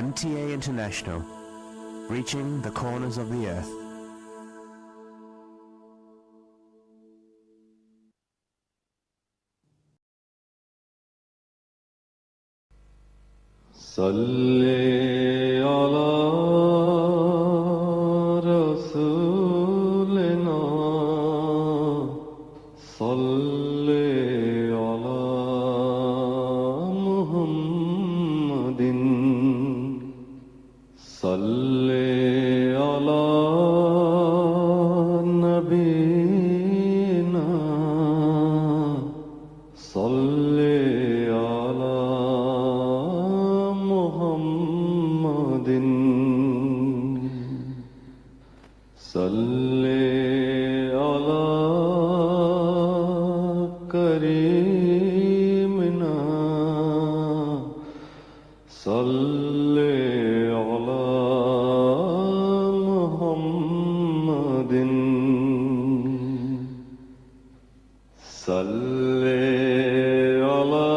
MTA International, reaching the corners of the earth. صلی علی رسولنا صلی علی محمد صلی علی نبینا صلی علی محمد صلی علی کریمنا صلی علی محمد صلی علی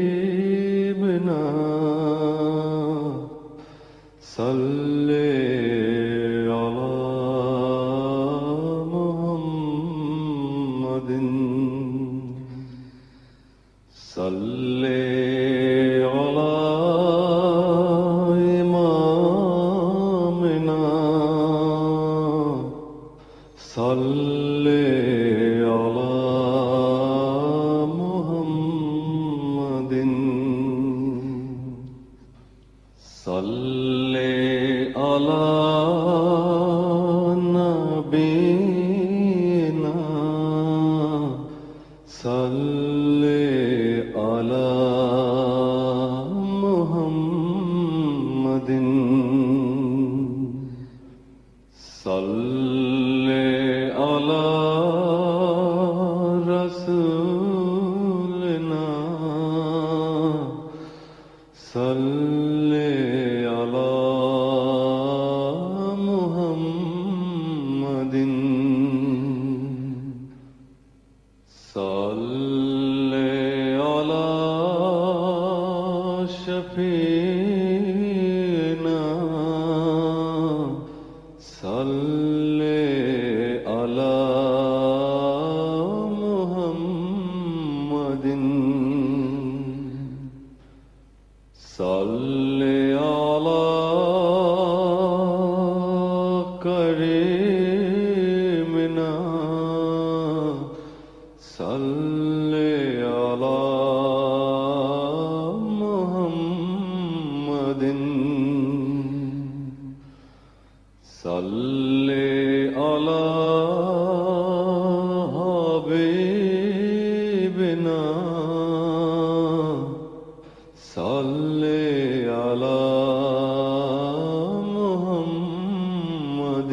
حبیبنا صلی علی محمد صلی علی امامنا صلی علی محمد صلی علی نبینا صلی علی محمد صلی علی رسولنا صلی علی محمد صلی علی شفیعنا صلی علی محمد صلی علی کریمنا صلی علی محمد صلی علی حبیبنا صلی علی محمد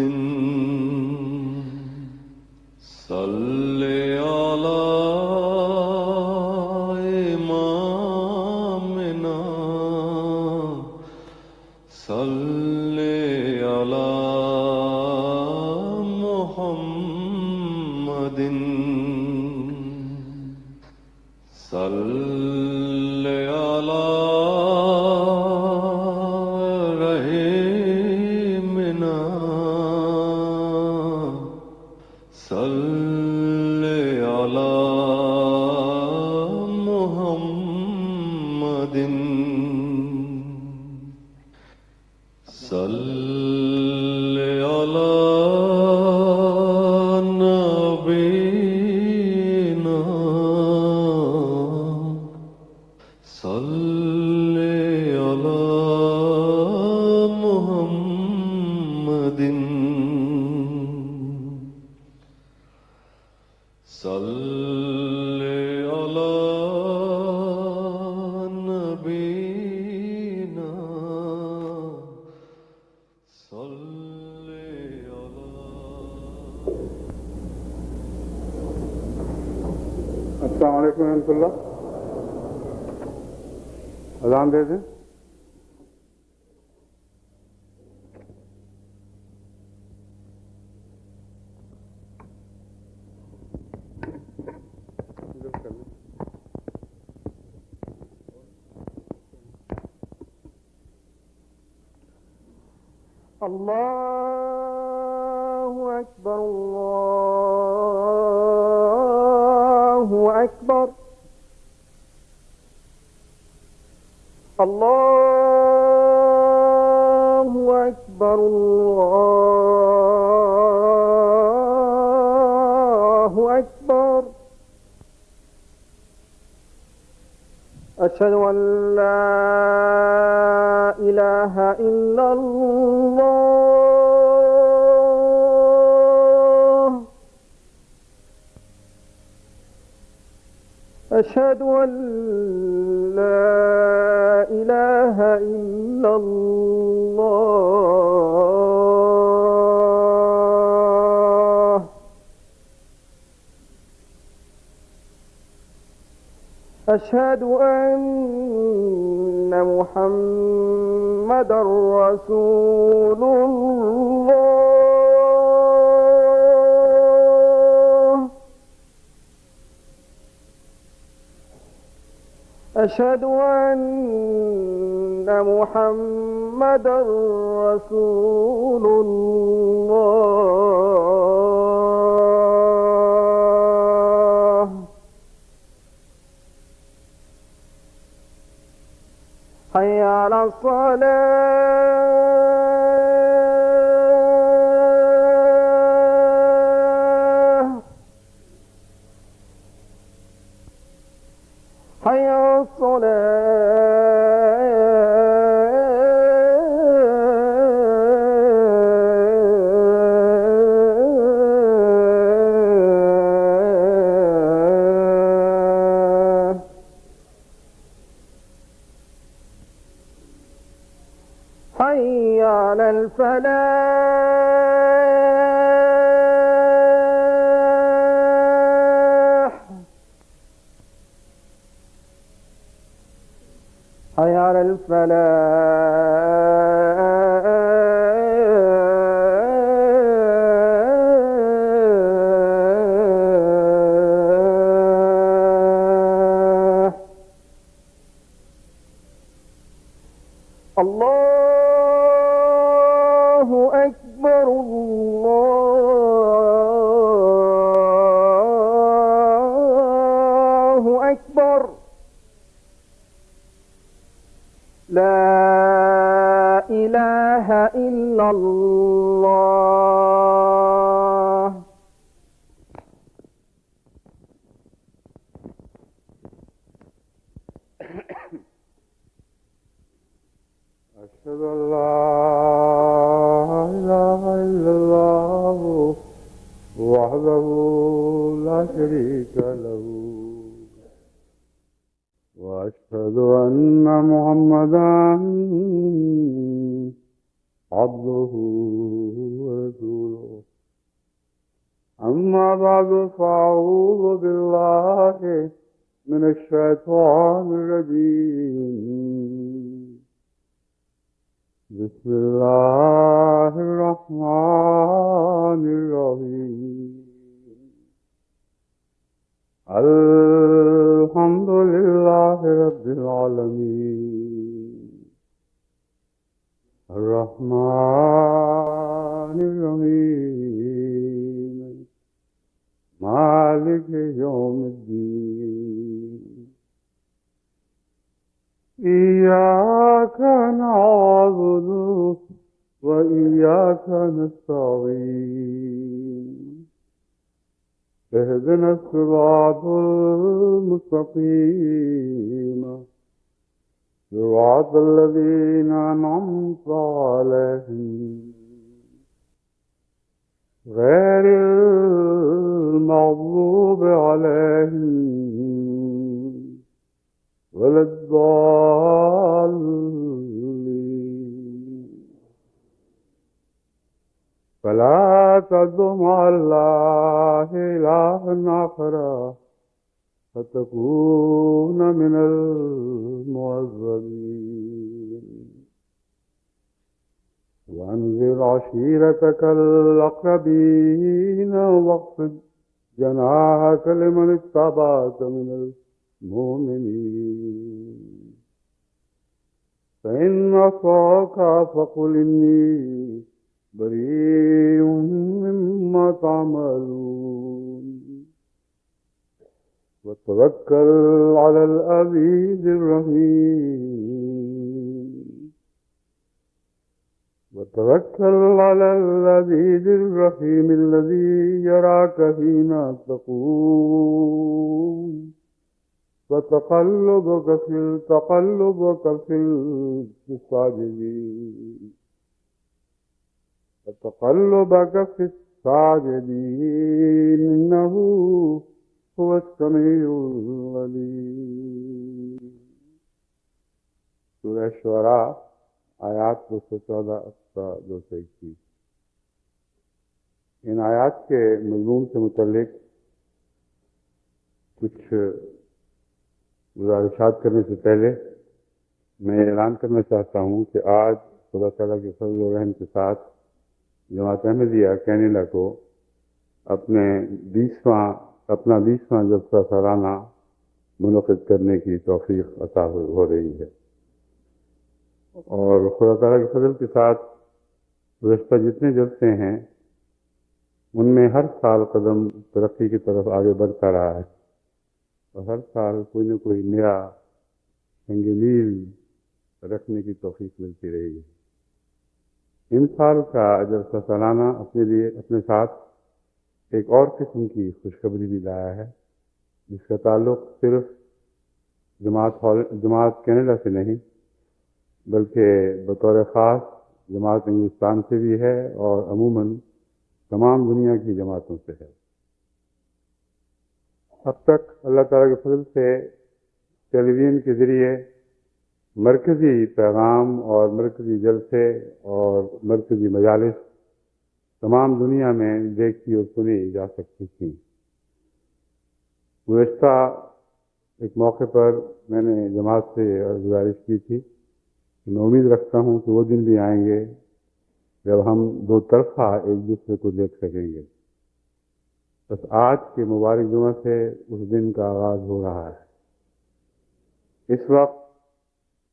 صلی علی امامنا صلی علی محمد صلی علی رحیمنا صلی علی محمد صلی علی نبینا صلی علی محمد صلی علی نبینا صلی علی. السلام علیکم ورحمۃ اللہ. اذان دے دیں. الله أكبر الله أكبر الله أكبر الله أكبر أشهد أن لا إله إلا الله أشهد أن لا إله إلا الله أشهد أن محمدًا رسول الله أشهد أن محمدًا رسول الله حي على الصلاة حي على الصلاة حي على الفلاح حي على الفلاح الله أكبر الله أكبر لا إله إلا الله أشهد أن لا إله إلا الله وحده لا شريك له وأشهد أن محمدا عبده ورسوله أما بعد فأعوذ بالله من الشيطان الرجيم بسم الله الرحمن الرحيم الحمد لله رب العالمين الرحمن الرحيم مالك يوم الدين إياك نعبد وإياك نستعين اهدنا الصراط المستقيم صراط الذين أنعمت عليهم غير المغضوب عليهم ولا الضالين فلا تدع مع الله إلها آخر فتكون من المعذبين وأنذر عشيرتك الأقربين واخفض جناحك لمن اتبعك من المؤمنين فإن عصاك فقل إني تعملون وتوكل على العزيز الرحيم وتوكل على العزيز الرحيم الذي يراك حين تقوم وتقلبك في الساجدين إنه هو السميع العليم. سورہ شعراء آیات 214 تا 221. ان آیات کے مضمون سے متعلق کچھ گزارشات کرنے سے پہلے میں اعلان کرنا چاہتا ہوں کہ آج خدا تعالیٰ کے فضل و رحم کے ساتھ جماعت احمدیہ کینیڈا کو اپنا 20واں جلسہ سالانہ منعقد کرنے کی توفیق عطا ہو رہی ہے، اور خدا تعالیٰ کے فضل کے ساتھ گزشتہ جتنے جلسے ہیں ان میں ہر سال قدم ترقی کی طرف آگے بڑھتا رہا ہے، اور ہر سال کوئی نہ کوئی نیا سنگ میل رکھنے کی توفیق ملتی رہی ہے۔ ان سال کا جلسہ سالانہ اپنے ساتھ ایک اور قسم کی خوشخبری بھی لایا ہے، جس کا تعلق صرف جماعت کینیڈا سے نہیں بلکہ بطور خاص جماعت ہندوستان سے بھی ہے، اور عموماً تمام دنیا کی جماعتوں سے ہے۔ اب تک اللہ تعالیٰ کے فضل سے ٹیلی ویژن کے ذریعے مرکزی پیغام اور مرکزی جلسے اور مرکزی مجالس تمام دنیا میں دیکھی اور سنی جا سکتی تھیں۔ گزشتہ ایک موقع پر میں نے جماعت سے گزارش کی تھی کہ میں امید رکھتا ہوں کہ وہ دن بھی آئیں گے جب ہم دو طرفہ ایک دوسرے کو دیکھ سکیں گے۔ بس آج کے مبارک جمعہ سے اس دن کا آغاز ہو رہا ہے۔ اس وقت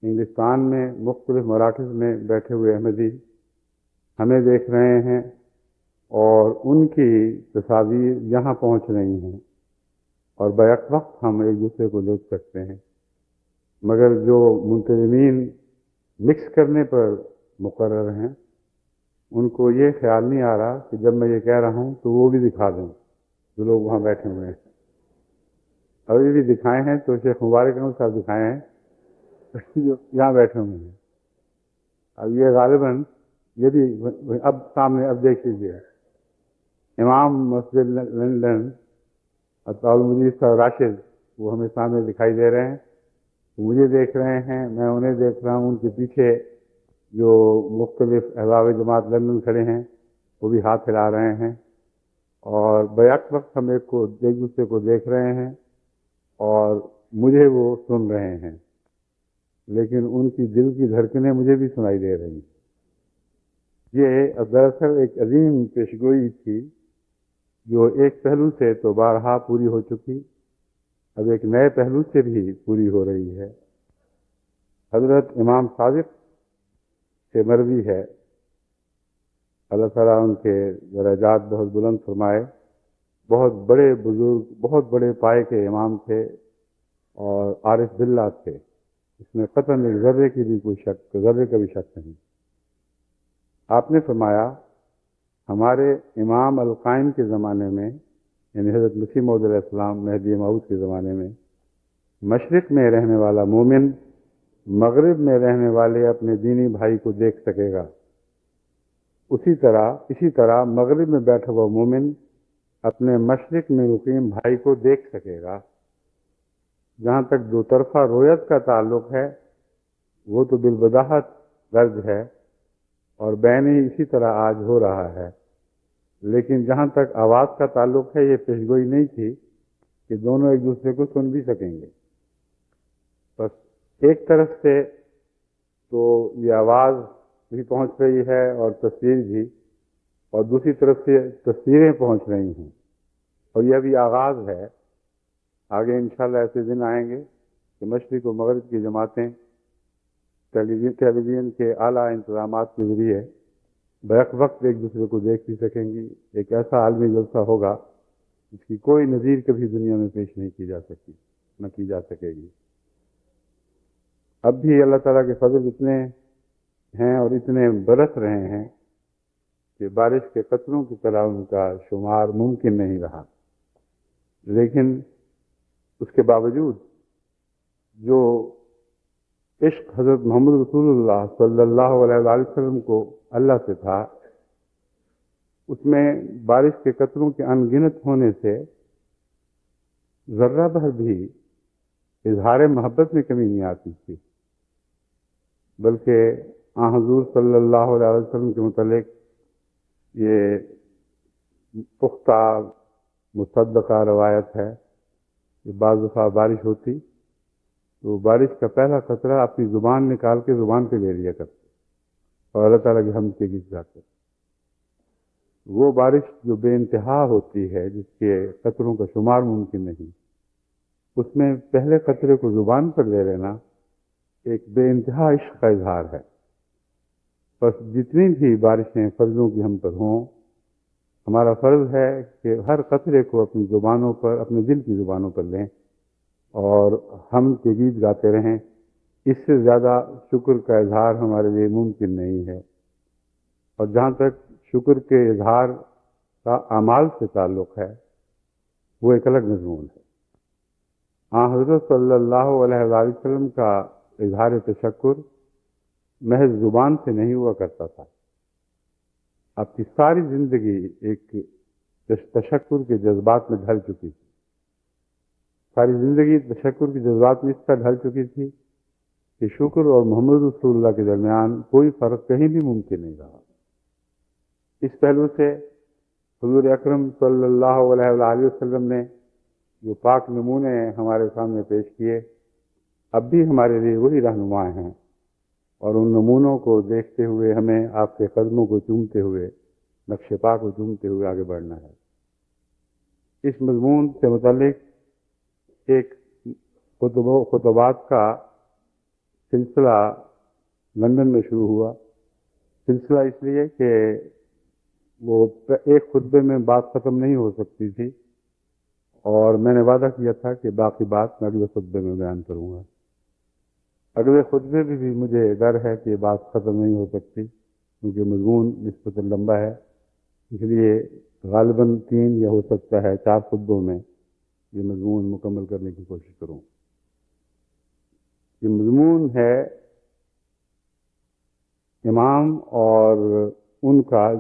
ہندوستان میں مختلف مراکز میں بیٹھے ہوئے احمدی ہمیں دیکھ رہے ہیں، اور ان کی تصاویر یہاں پہنچ رہی ہیں، اور بیک وقت ہم ایک دوسرے کو دیکھ سکتے ہیں، مگر جو منتظمین مکس کرنے پر مقرر ہیں ان کو یہ خیال نہیں آ رہا کہ جب میں یہ کہہ رہا ہوں تو وہ بھی دکھا دیں جو لوگ وہاں بیٹھے ہوئے ہیں۔ ابھی بھی دکھائے ہیں تو شیخ مبارک احمد صاحب دکھائے ہیں جو یہاں بیٹھے ہوئے ہیں۔ اب یہ غالباً یہ بھی اب سامنے اب دیکھ لیجیے، امام مسجد لندن عطاء المجید صاحب راشد وہ ہمیں سامنے دکھائی دے رہے ہیں، مجھے دیکھ رہے ہیں، میں انہیں دیکھ رہا ہوں، ان کے پیچھے جو مختلف احباب جماعت لندن کھڑے ہیں وہ بھی ہاتھ ہلا رہے ہیں، اور بیک وقت ہم ایک دوسرے کو دیکھ رہے ہیں اور مجھے وہ سن رہے ہیں، لیکن ان کی دل کی دھڑکنیں مجھے بھی سنائی دے رہی ہیں۔ یہ دراصل ایک عظیم پیشگوئی تھی جو ایک پہلو سے تو بارہا پوری ہو چکی، اب ایک نئے پہلو سے بھی پوری ہو رہی ہے۔ حضرت امام صادق سے مروی ہے، اللہ تعالیٰ ان کے درجات بہت بلند فرمائے، بہت بڑے بزرگ، بہت بڑے پائے کے امام تھے اور عارف باللہ تھے، اس میں قطعاً ایک ذرے کا بھی شک نہیں۔ آپ نے فرمایا ہمارے امام القائم کے زمانے میں، یعنی حضرت مسیح موعود علیہ السلام مہدی موعود کے زمانے میں، مشرق میں رہنے والا مومن مغرب میں رہنے والے اپنے دینی بھائی کو دیکھ سکے گا، اسی طرح مغرب میں بیٹھا ہوا مومن اپنے مشرق میں مقیم بھائی کو دیکھ سکے گا۔ جہاں تک دو طرفہ رویت کا تعلق ہے وہ تو بالبداہت درج ہے، اور بینی اسی طرح آج ہو رہا ہے، لیکن جہاں تک آواز کا تعلق ہے یہ پیشگوئی نہیں تھی کہ دونوں ایک دوسرے کو سن بھی سکیں گے۔ بس ایک طرف سے تو یہ آواز بھی پہنچ رہی ہے اور تصویر بھی، اور دوسری طرف سے تصویریں پہنچ رہی ہیں، اور یہ ابھی آغاز ہے۔ آگے انشاءاللہ ایسے دن آئیں گے کہ مشرق و مغرب کی جماعتیں ٹیلی ویژن کے اعلیٰ انتظامات کے ذریعے بیک وقت ایک دوسرے کو دیکھ بھی سکیں گی. ایک ایسا عالمی جلسہ ہوگا جس کی کوئی نظیر کبھی دنیا میں پیش نہیں کی جا سکی، نہ کی جا سکے گی. اب بھی اللہ تعالیٰ کے فضل اتنے ہیں اور اتنے برس رہے ہیں کہ بارش کے قطروں کی طرح ان کا شمار ممکن نہیں رہا. لیکن اس کے باوجود جو عشق حضرت محمد رسول اللہ صلی اللہ علیہ وآلہ وسلم کو اللہ سے تھا، اس میں بارش کے قطروں کے ان گنت ہونے سے ذرہ بھر بھی اظہار محبت میں کمی نہیں آتی تھی، بلکہ حضور صلی اللہ علیہ وسلم کے متعلق یہ پختہ مصدقہ روایت ہے کہ بعض دفعہ بارش ہوتی تو بارش کا پہلا قطرہ اپنی زبان نکال کے زبان پہ لے لیا کرتے اور اللہ تعالیٰ کی حمد کے گیت گاتے. وہ بارش جو بے انتہا ہوتی ہے، جس کے قطروں کا شمار ممکن نہیں، اس میں پہلے قطرے کو زبان پر لے لینا ایک بے انتہا عشق کا اظہار ہے. بس جتنی بھی بارشیں فرضوں کی ہم پر ہوں، ہمارا فرض ہے کہ ہر قطرے کو اپنی زبانوں پر، اپنے دل کی زبانوں پر لیں اور ہم کے گیت گاتے رہیں. اس سے زیادہ شکر کا اظہار ہمارے لیے ممکن نہیں ہے. اور جہاں تک شکر کے اظہار کا اعمال سے تعلق ہے، وہ ایک الگ مضمون ہے. حضرت صلی اللہ علیہ وآلہ وسلم کا اظہار تشکر محض زبان سے نہیں ہوا کرتا تھا. آپ کی ساری زندگی ایک تشکر کے جذبات میں ڈھل چکی تھی. ساری زندگی تشکر کے جذبات میں اس طرح ڈھل چکی تھی کہ شکر اور محمد رسول اللہ کے درمیان کوئی فرق کہیں بھی ممکن نہیں رہا. اس پہلو سے حضور اکرم صلی اللہ علیہ وآلہ وسلم نے جو پاک نمونے ہمارے سامنے پیش کیے، اب بھی ہمارے لیے وہی رہنما ہیں، اور ان نمونوں کو دیکھتے ہوئے ہمیں آپ کے قدموں کو چومتے ہوئے، نقش پا کو چومتے ہوئے آگے بڑھنا ہے. اس مضمون سے متعلق ایک خطبات کا سلسلہ لندن میں شروع ہوا. سلسلہ اس لیے کہ وہ ایک خطبے میں بات ختم نہیں ہو سکتی تھی، اور میں نے وعدہ کیا تھا کہ باقی بات میں اگلے خطبے میں بیان کروں گا. اگلے خطبے میں بھی مجھے ڈر ہے کہ بات ختم نہیں ہو سکتی، کیونکہ مضمون نسبتاً لمبا ہے. اس لیے غالباً 3 یا ہو سکتا ہے 4 خطبوں میں یہ مضمون مکمل کرنے کی کوشش کروں. یہ مضمون ہے امام اور ان کا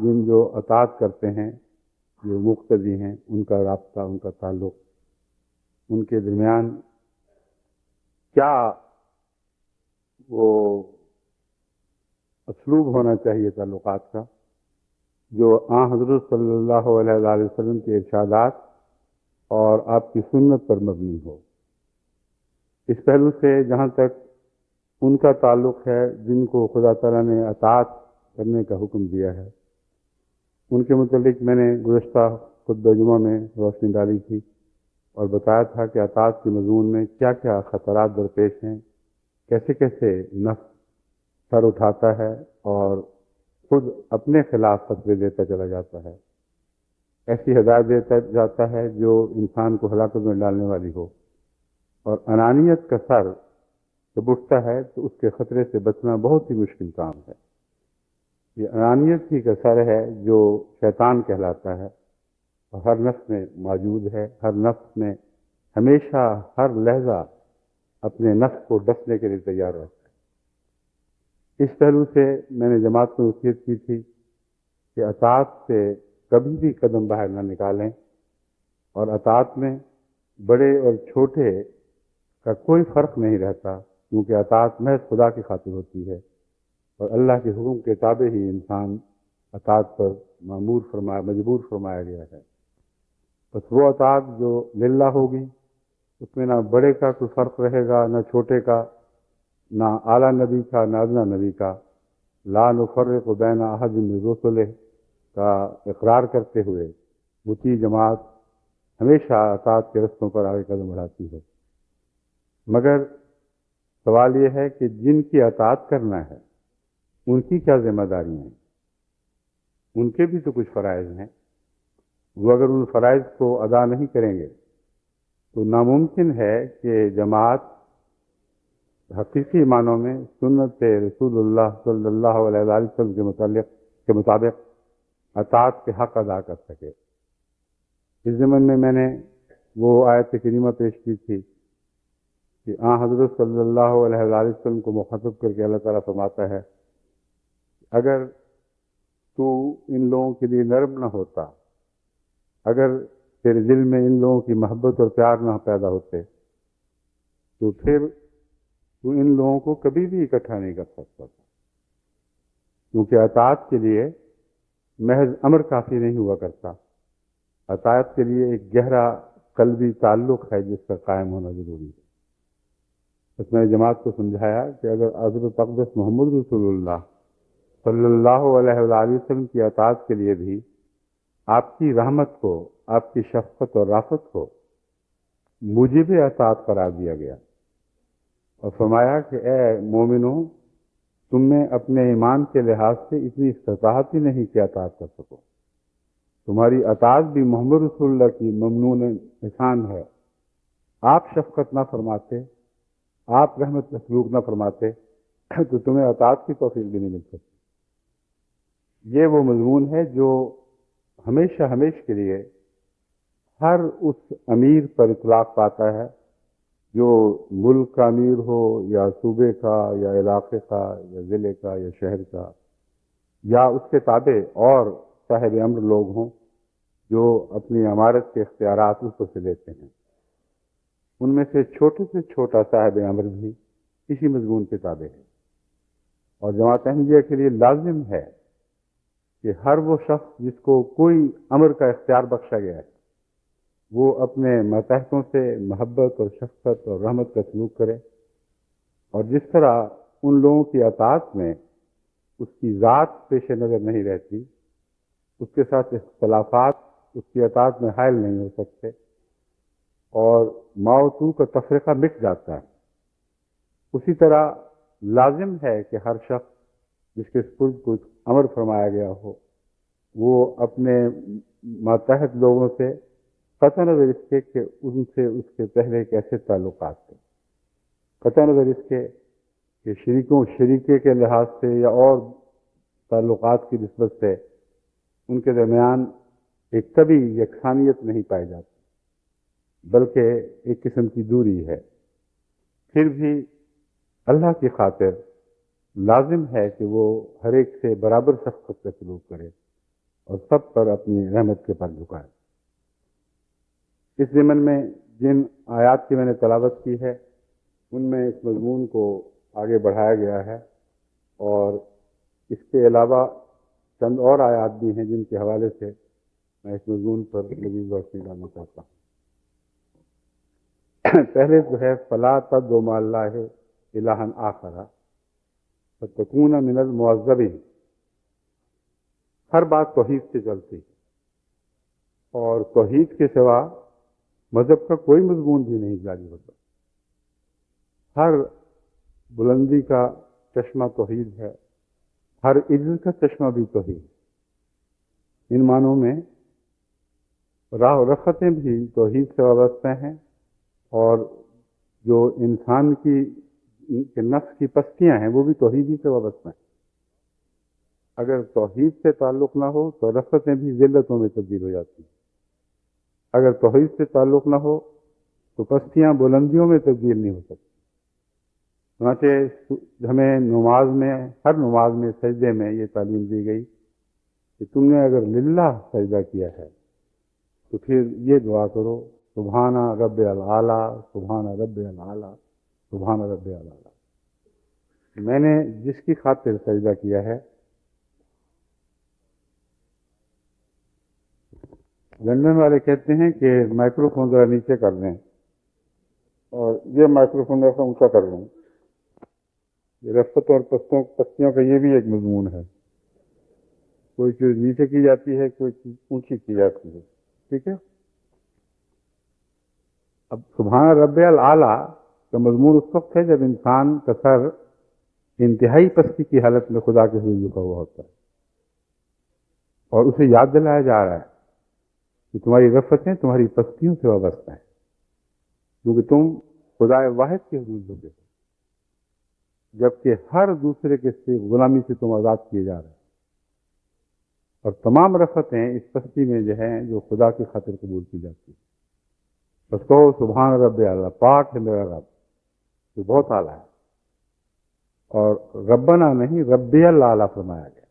جن جو اطاعت کرتے ہیں، جو مقتدی ہیں، ان کا رابطہ، ان کا تعلق، ان کے درمیان کیا وہ اسلوب ہونا چاہیے تعلقات کا، جو حضرت صلی اللہ علیہ وآلہ وسلم کے ارشادات اور آپ کی سنت پر مبنی ہو. اس پہلو سے جہاں تک ان کا تعلق ہے جن کو خدا تعالیٰ نے اطاعت کرنے کا حکم دیا ہے، ان کے متعلق میں نے گزشتہ خطبہ جمعہ میں روشنی ڈالی تھی اور بتایا تھا کہ اطاعت کے مضمون میں کیا کیا خطرات درپیش ہیں، کیسے کیسے نفس سر اٹھاتا ہے اور خود اپنے خلاف فتوے دیتا چلا جاتا ہے، ایسی ہدایت دیتا جاتا ہے جو انسان کو ہلاکت میں ڈالنے والی ہو. اور انانیت کا سر جب اٹھتا ہے تو اس کے خطرے سے بچنا بہت ہی مشکل کام ہے. یہ انانیت ہی کا سر ہے جو شیطان کہلاتا ہے، اور ہر نفس میں موجود ہے. ہر نفس میں ہمیشہ ہر لحظہ اپنے نفس کو ڈسنے کے لیے تیار رہتا ہے. اس پہلو سے میں نے جماعت میں وصیت کی تھی کہ اطاعت سے کبھی بھی قدم باہر نہ نکالیں، اور اطاعت میں بڑے اور چھوٹے کا کوئی فرق نہیں رہتا، کیونکہ اطاعت محض خدا کی خاطر ہوتی ہے، اور اللہ کے حکم کے تابع ہی انسان اطاعت پر مجبور فرمایا گیا ہے. بس وہ اطاعت جو للہ ہوگی، اس میں نہ بڑے کا کوئی فرق رہے گا، نہ چھوٹے کا، نہ اعلیٰ نبی کا، نہ ادنیٰ نبی کا. لا نفرق بین احد من رسلہ کا اقرار کرتے ہوئے مطیع جماعت ہمیشہ اطاعت کے رستوں پر آگے قدم بڑھاتی ہے. مگر سوال یہ ہے کہ جن کی اطاعت کرنا ہے ان کی کیا ذمہ داریاں ہیں. ان کے بھی تو کچھ فرائض ہیں. وہ اگر ان فرائض کو ادا نہیں کریں گے تو ناممکن ہے کہ جماعت حقیقی معنوں میں سنت رسول اللہ صلی اللہ علیہ وآلہ وسلم کے مطابق اطاعت کے حق ادا کر سکے. اس ضمن میں نے وہ آیت کریمہ پیش کی تھی کہ حضرت صلی اللہ علیہ وآلہ وسلم کو مخاطب کر کے اللہ تعالیٰ فرماتا ہے اگر تو ان لوگوں کے لیے نرم نہ ہوتا، اگر تیرے دل میں ان لوگوں کی محبت اور پیار نہ پیدا ہوتے تو پھر تو ان لوگوں کو کبھی بھی اکٹھا نہیں کر سکتا تھا، کیونکہ اطاعت کے لیے محض امر کافی نہیں ہوا کرتا. اطاعت کے لیے ایک گہرا قلبی تعلق ہے جس کا قائم ہونا ضروری ہے. اس میں جماعت کو سمجھایا کہ اگر حضرت اقدس محمد رسول اللہ صلی اللہ علیہ وآلہ وسلم کی اطاعت کے لیے بھی آپ کی رحمت کو، آپ کی شفقت اور رافت کو موجب اطاعت قرار دیا گیا، اور فرمایا کہ اے مومنوں، تم میں اپنے ایمان کے لحاظ سے اتنی استطاعت ہی نہیں کہ اطاعت کر سکو. تمہاری اطاعت بھی محمد رسول اللہ کی ممنون احسان ہے. آپ شفقت نہ فرماتے، آپ رحمت کا سلوک نہ فرماتے تو تمہیں اطاعت کی توفیق بھی نہیں مل سکتی. یہ وہ مضمون ہے جو ہمیشہ کے لیے ہر اس امیر پر اطلاق پاتا ہے جو ملک کا امیر ہو یا صوبے کا یا علاقے کا یا ضلع کا یا شہر کا، یا اس کے تابع اور صاحب امر لوگ ہوں جو اپنی امارت کے اختیارات اس سے لیتے ہیں. ان میں سے چھوٹا صاحب امر بھی اسی مضمون کے تابع ہے. اور جماعت احمدیہ کے لیے لازم ہے کہ ہر وہ شخص جس کو کوئی امر کا اختیار بخشا گیا ہے وہ اپنے ماتحتوں سے محبت اور شفقت اور رحمت کا سلوک کرے، اور جس طرح ان لوگوں کی اطاعت میں اس کی ذات پیش نظر نہیں رہتی، اس کے ساتھ اختلافات اس کی اطاعت میں حائل نہیں ہو سکتے، اور ما و تو کا تفرقہ مٹ جاتا ہے، اسی طرح لازم ہے کہ ہر شخص جس کے سپرد کو امر فرمایا گیا ہو وہ اپنے ماتحت لوگوں سے قطع نظر اس کے کہ ان سے اس کے پہلے کیسے تعلقات تھے، قطع نظر اس کے کہ شریکے کے لحاظ سے یا اور تعلقات کی نسبت سے ان کے درمیان ایک کبھی یکسانیت نہیں پائی جاتی، بلکہ ایک قسم کی دوری ہے. پھر بھی اللہ کی خاطر لازم ہے کہ وہ ہر ایک سے برابر شفقت کا سلوک کرے اور سب پر اپنی رحمت کے پر جھکائے. اس ضمن میں جن آیات کی میں نے تلاوت کی ہے ان میں اس مضمون کو آگے بڑھایا گیا ہے، اور اس کے علاوہ چند اور آیات بھی ہیں جن کے حوالے سے میں اس مضمون پر مزید روشنی ڈالنا چاہتا ہوں. پہلے جو ہے فَلَا تَدْعُ مَعَ اللَّهِ إِلَٰهًا آخَرَ فَتَكُونَ مِنَ الْمُعَذَّبِينَ. ہر بات توحید سے چلتی ہے، اور توحید کے سوا مذہب کا کوئی مضمون بھی نہیں جاری ہوتا. ہر بلندی کا چشمہ توحید ہے، ہر عزت کا چشمہ بھی توحید. ان معنوں میں راہ و رفتیں بھی توحید سے وابستہ ہیں، اور جو انسان کی نفس کی پستیاں ہیں وہ بھی توحید ہی سے وابستہ ہیں. اگر توحید سے تعلق نہ ہو تو رفتیں بھی ذلتوں میں تبدیل ہو جاتی ہیں، اگر توحید سے تعلق نہ ہو تو پستیاں بلندیوں میں تبدیل نہیں ہو سکتی. چنانچہ ہمیں نماز میں، ہر نماز میں سجدے میں یہ تعلیم دی گئی کہ تم نے اگر للہ سجدہ کیا ہے تو پھر یہ دعا کرو سبحان رب العالی، سبحان رب العالی، سبحان رب العالی. میں نے جس کی خاطر سجدہ کیا ہے، لندن والے کہتے ہیں کہ مائکرو فون ذرا نیچے کر دیں، اور یہ مائکرو فون ایسا اونچا کر لیں. یہ رفتوں اور پستیوں کا یہ بھی ایک مضمون ہے. کوئی چیز نیچے کی جاتی ہے، کوئی چیز اونچی کی جاتی ہے. ٹھیک ہے. اب سبحان رب العالی کا مضمون اس وقت ہے جب انسان کا سر انتہائی پستی کی حالت میں خدا کے حضور جھکا ہوا ہوتا ہے، اور اسے یاد دلایا جا رہا ہے کہ تمہاری رفتیں تمہاری پستیوں سے وابستہ ہیں، کیونکہ تم خدا واحد کے حضور جھکے ہو، جبکہ ہر دوسرے کے سے غلامی سے تم آزاد کیے جا رہے ہیں، اور تمام رفتیں اس پستی میں جو ہیں جو خدا کی خاطر قبول کی جاتی ہیں۔ بس کہو سبحان رب اعلیٰ، پاک ہے میرا رب جو بہت اعلیٰ ہے، اور ربنا نہیں ربی الاعلیٰ فرمایا گیا۔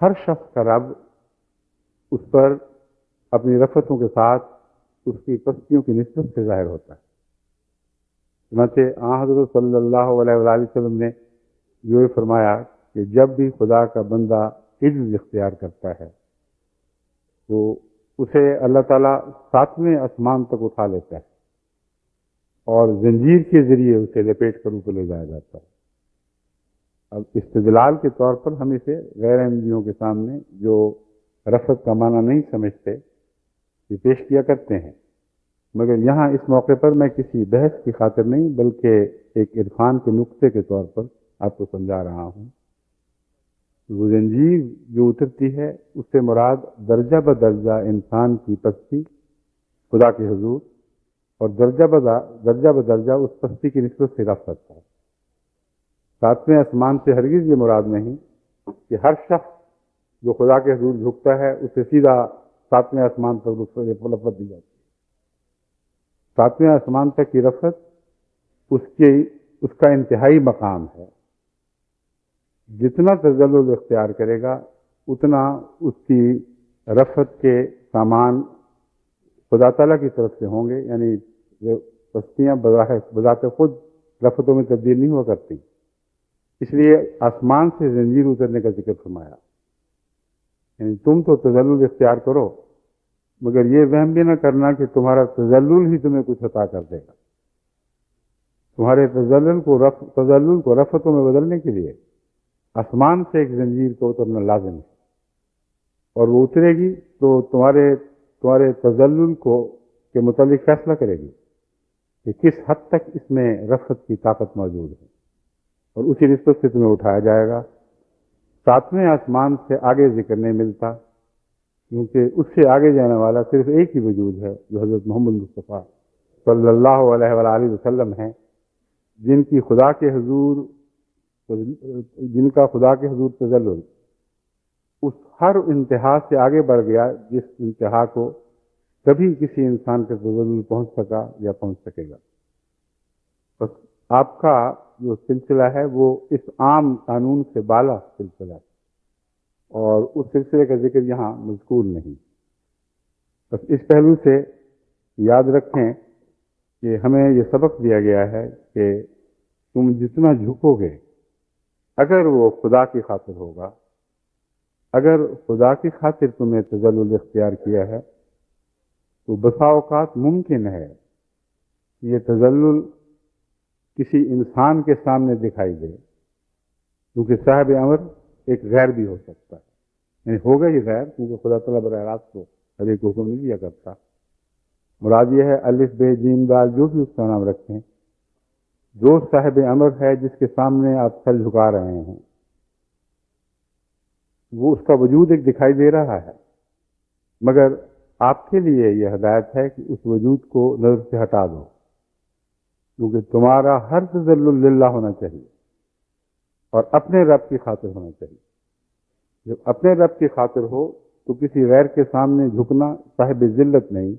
ہر شخص کا رب اس پر اپنی رفتوں کے ساتھ اس کی پستیوں کی نسبت سے ظاہر ہوتا ہے۔ چنانچہ آن حضرت صلی اللہ علیہ وآلہ وسلم نے یہ فرمایا کہ جب بھی خدا کا بندہ عجز اختیار کرتا ہے تو اسے اللہ تعالیٰ 7ویں آسمان تک اٹھا لیتا ہے اور زنجیر کے ذریعے اسے لپیٹ کر اوپر لے جایا جاتا ہے۔ اب استدلال کے طور پر ہم اسے غیر احمدیوں کے سامنے جو رفت کا معنی نہیں سمجھتے یہ پیش کیا کرتے ہیں، مگر یہاں اس موقع پر میں کسی بحث کی خاطر نہیں بلکہ ایک عرفان کے نقطے کے طور پر آپ کو سمجھا رہا ہوں۔ وہ زنجیر جو اترتی ہے اس سے مراد درجہ بدرجہ انسان کی پستی خدا کے حضور، اور درجہ بدرجہ اس پستی کی نسبت سے رفت ہے۔ 7ویں آسمان سے ہرگز یہ مراد نہیں کہ ہر شخص جو خدا کے حضور جھکتا ہے اسے سیدھا 7ویں آسمان تک رفت دی جاتی ہے۔ 7ویں آسمان تک کی رفت اس کا انتہائی مقام ہے۔ جتنا تذلل اختیار کرے گا اتنا اس کی رفت کے سامان خدا تعالیٰ کی طرف سے ہوں گے، یعنی پستیاں بذات خود رفتوں میں تبدیل نہیں ہوا کرتی، اس لیے آسمان سے زنجیر اترنے کا ذکر فرمایا۔ یعنی تم تو تذلل اختیار کرو مگر یہ وہم بھی نہ کرنا کہ تمہارا تذلل ہی تمہیں کچھ عطا کر دے گا۔ تمہارے تذلل کو رفتوں میں بدلنے کے لیے آسمان سے ایک زنجیر کو اترنا لازم ہے، اور وہ اترے گی تو تمہارے تذلل کے متعلق فیصلہ کرے گی کہ کس حد تک اس میں رفت کی طاقت موجود ہے، اور اسی نسبت سے تمہیں اٹھایا جائے گا۔ 7ویں آسمان سے آگے ذکر نہیں ملتا کیونکہ اس سے آگے جانے والا صرف ایک ہی وجود ہے جو حضرت محمد مصطفیٰ صلی اللہ علیہ وآلہ وسلم ہیں، جن کا خدا کے حضور تذلل اس ہر انتہا سے آگے بڑھ گیا جس انتہا کو کبھی کسی انسان کا تذلل پہنچ سکا یا پہنچ سکے گا۔ بس آپ کا جو سلسلہ ہے وہ اس عام قانون سے بالا سلسلہ ہے، اور اس سلسلے کا ذکر یہاں مذکور نہیں۔ بس اس پہلو سے یاد رکھیں کہ ہمیں یہ سبق دیا گیا ہے کہ تم جتنا جھکو گے اگر وہ خدا کی خاطر ہوگا، اگر خدا کی خاطر تمہیں تذلل اختیار کیا ہے تو بسا اوقات ممکن ہے کہ یہ تذلل کسی انسان کے سامنے دکھائی دے، کیونکہ صاحب امر ایک غیر بھی ہو سکتا ہے، یعنی ہوگا یہ غیر کیونکہ خدا تعالیٰ براہ راست کو ہر ایک حکم نہیں دیا کرتا۔ مراد یہ ہے الف بے جیم دال جو بھی اس کا نام رکھیں، جو صاحب امر ہے جس کے سامنے آپ سر جھکا رہے ہیں وہ اس کا وجود ایک دکھائی دے رہا ہے، مگر آپ کے لیے یہ ہدایت ہے کہ اس وجود کو نظر سے ہٹا دو، کیونکہ تمہارا ہر تذلل للہ ہونا چاہیے اور اپنے رب کی خاطر ہونا چاہیے۔ جب اپنے رب کی خاطر ہو تو کسی غیر کے سامنے جھکنا صاحب ذلت نہیں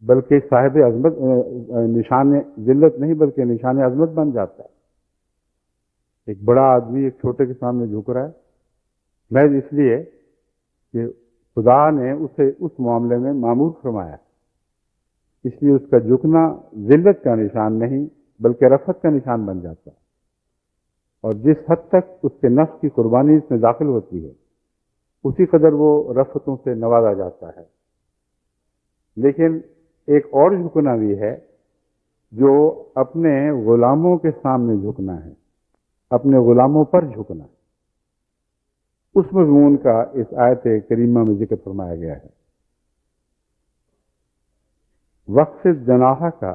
بلکہ صاحب عظمت، نشان ذلت نہیں بلکہ نشان عظمت بن جاتا ہے۔ ایک بڑا آدمی ایک چھوٹے کے سامنے جھک رہا ہے محض اس لیے کہ خدا نے اسے اس معاملے میں معمور فرمایا، اس لیے اس کا جھکنا ذلت کا نشان نہیں بلکہ رفعت کا نشان بن جاتا ہے، اور جس حد تک اس کے نفس کی قربانی اس میں داخل ہوتی ہے اسی قدر وہ رفعتوں سے نوازا جاتا ہے۔ لیکن ایک اور جھکنا بھی ہے جو اپنے غلاموں کے سامنے جھکنا ہے، اپنے غلاموں پر جھکنا ہے، اس مضمون کا اس آیت کریمہ میں ذکر فرمایا گیا ہے۔ وَخْفِضْ جَنَاحَكَ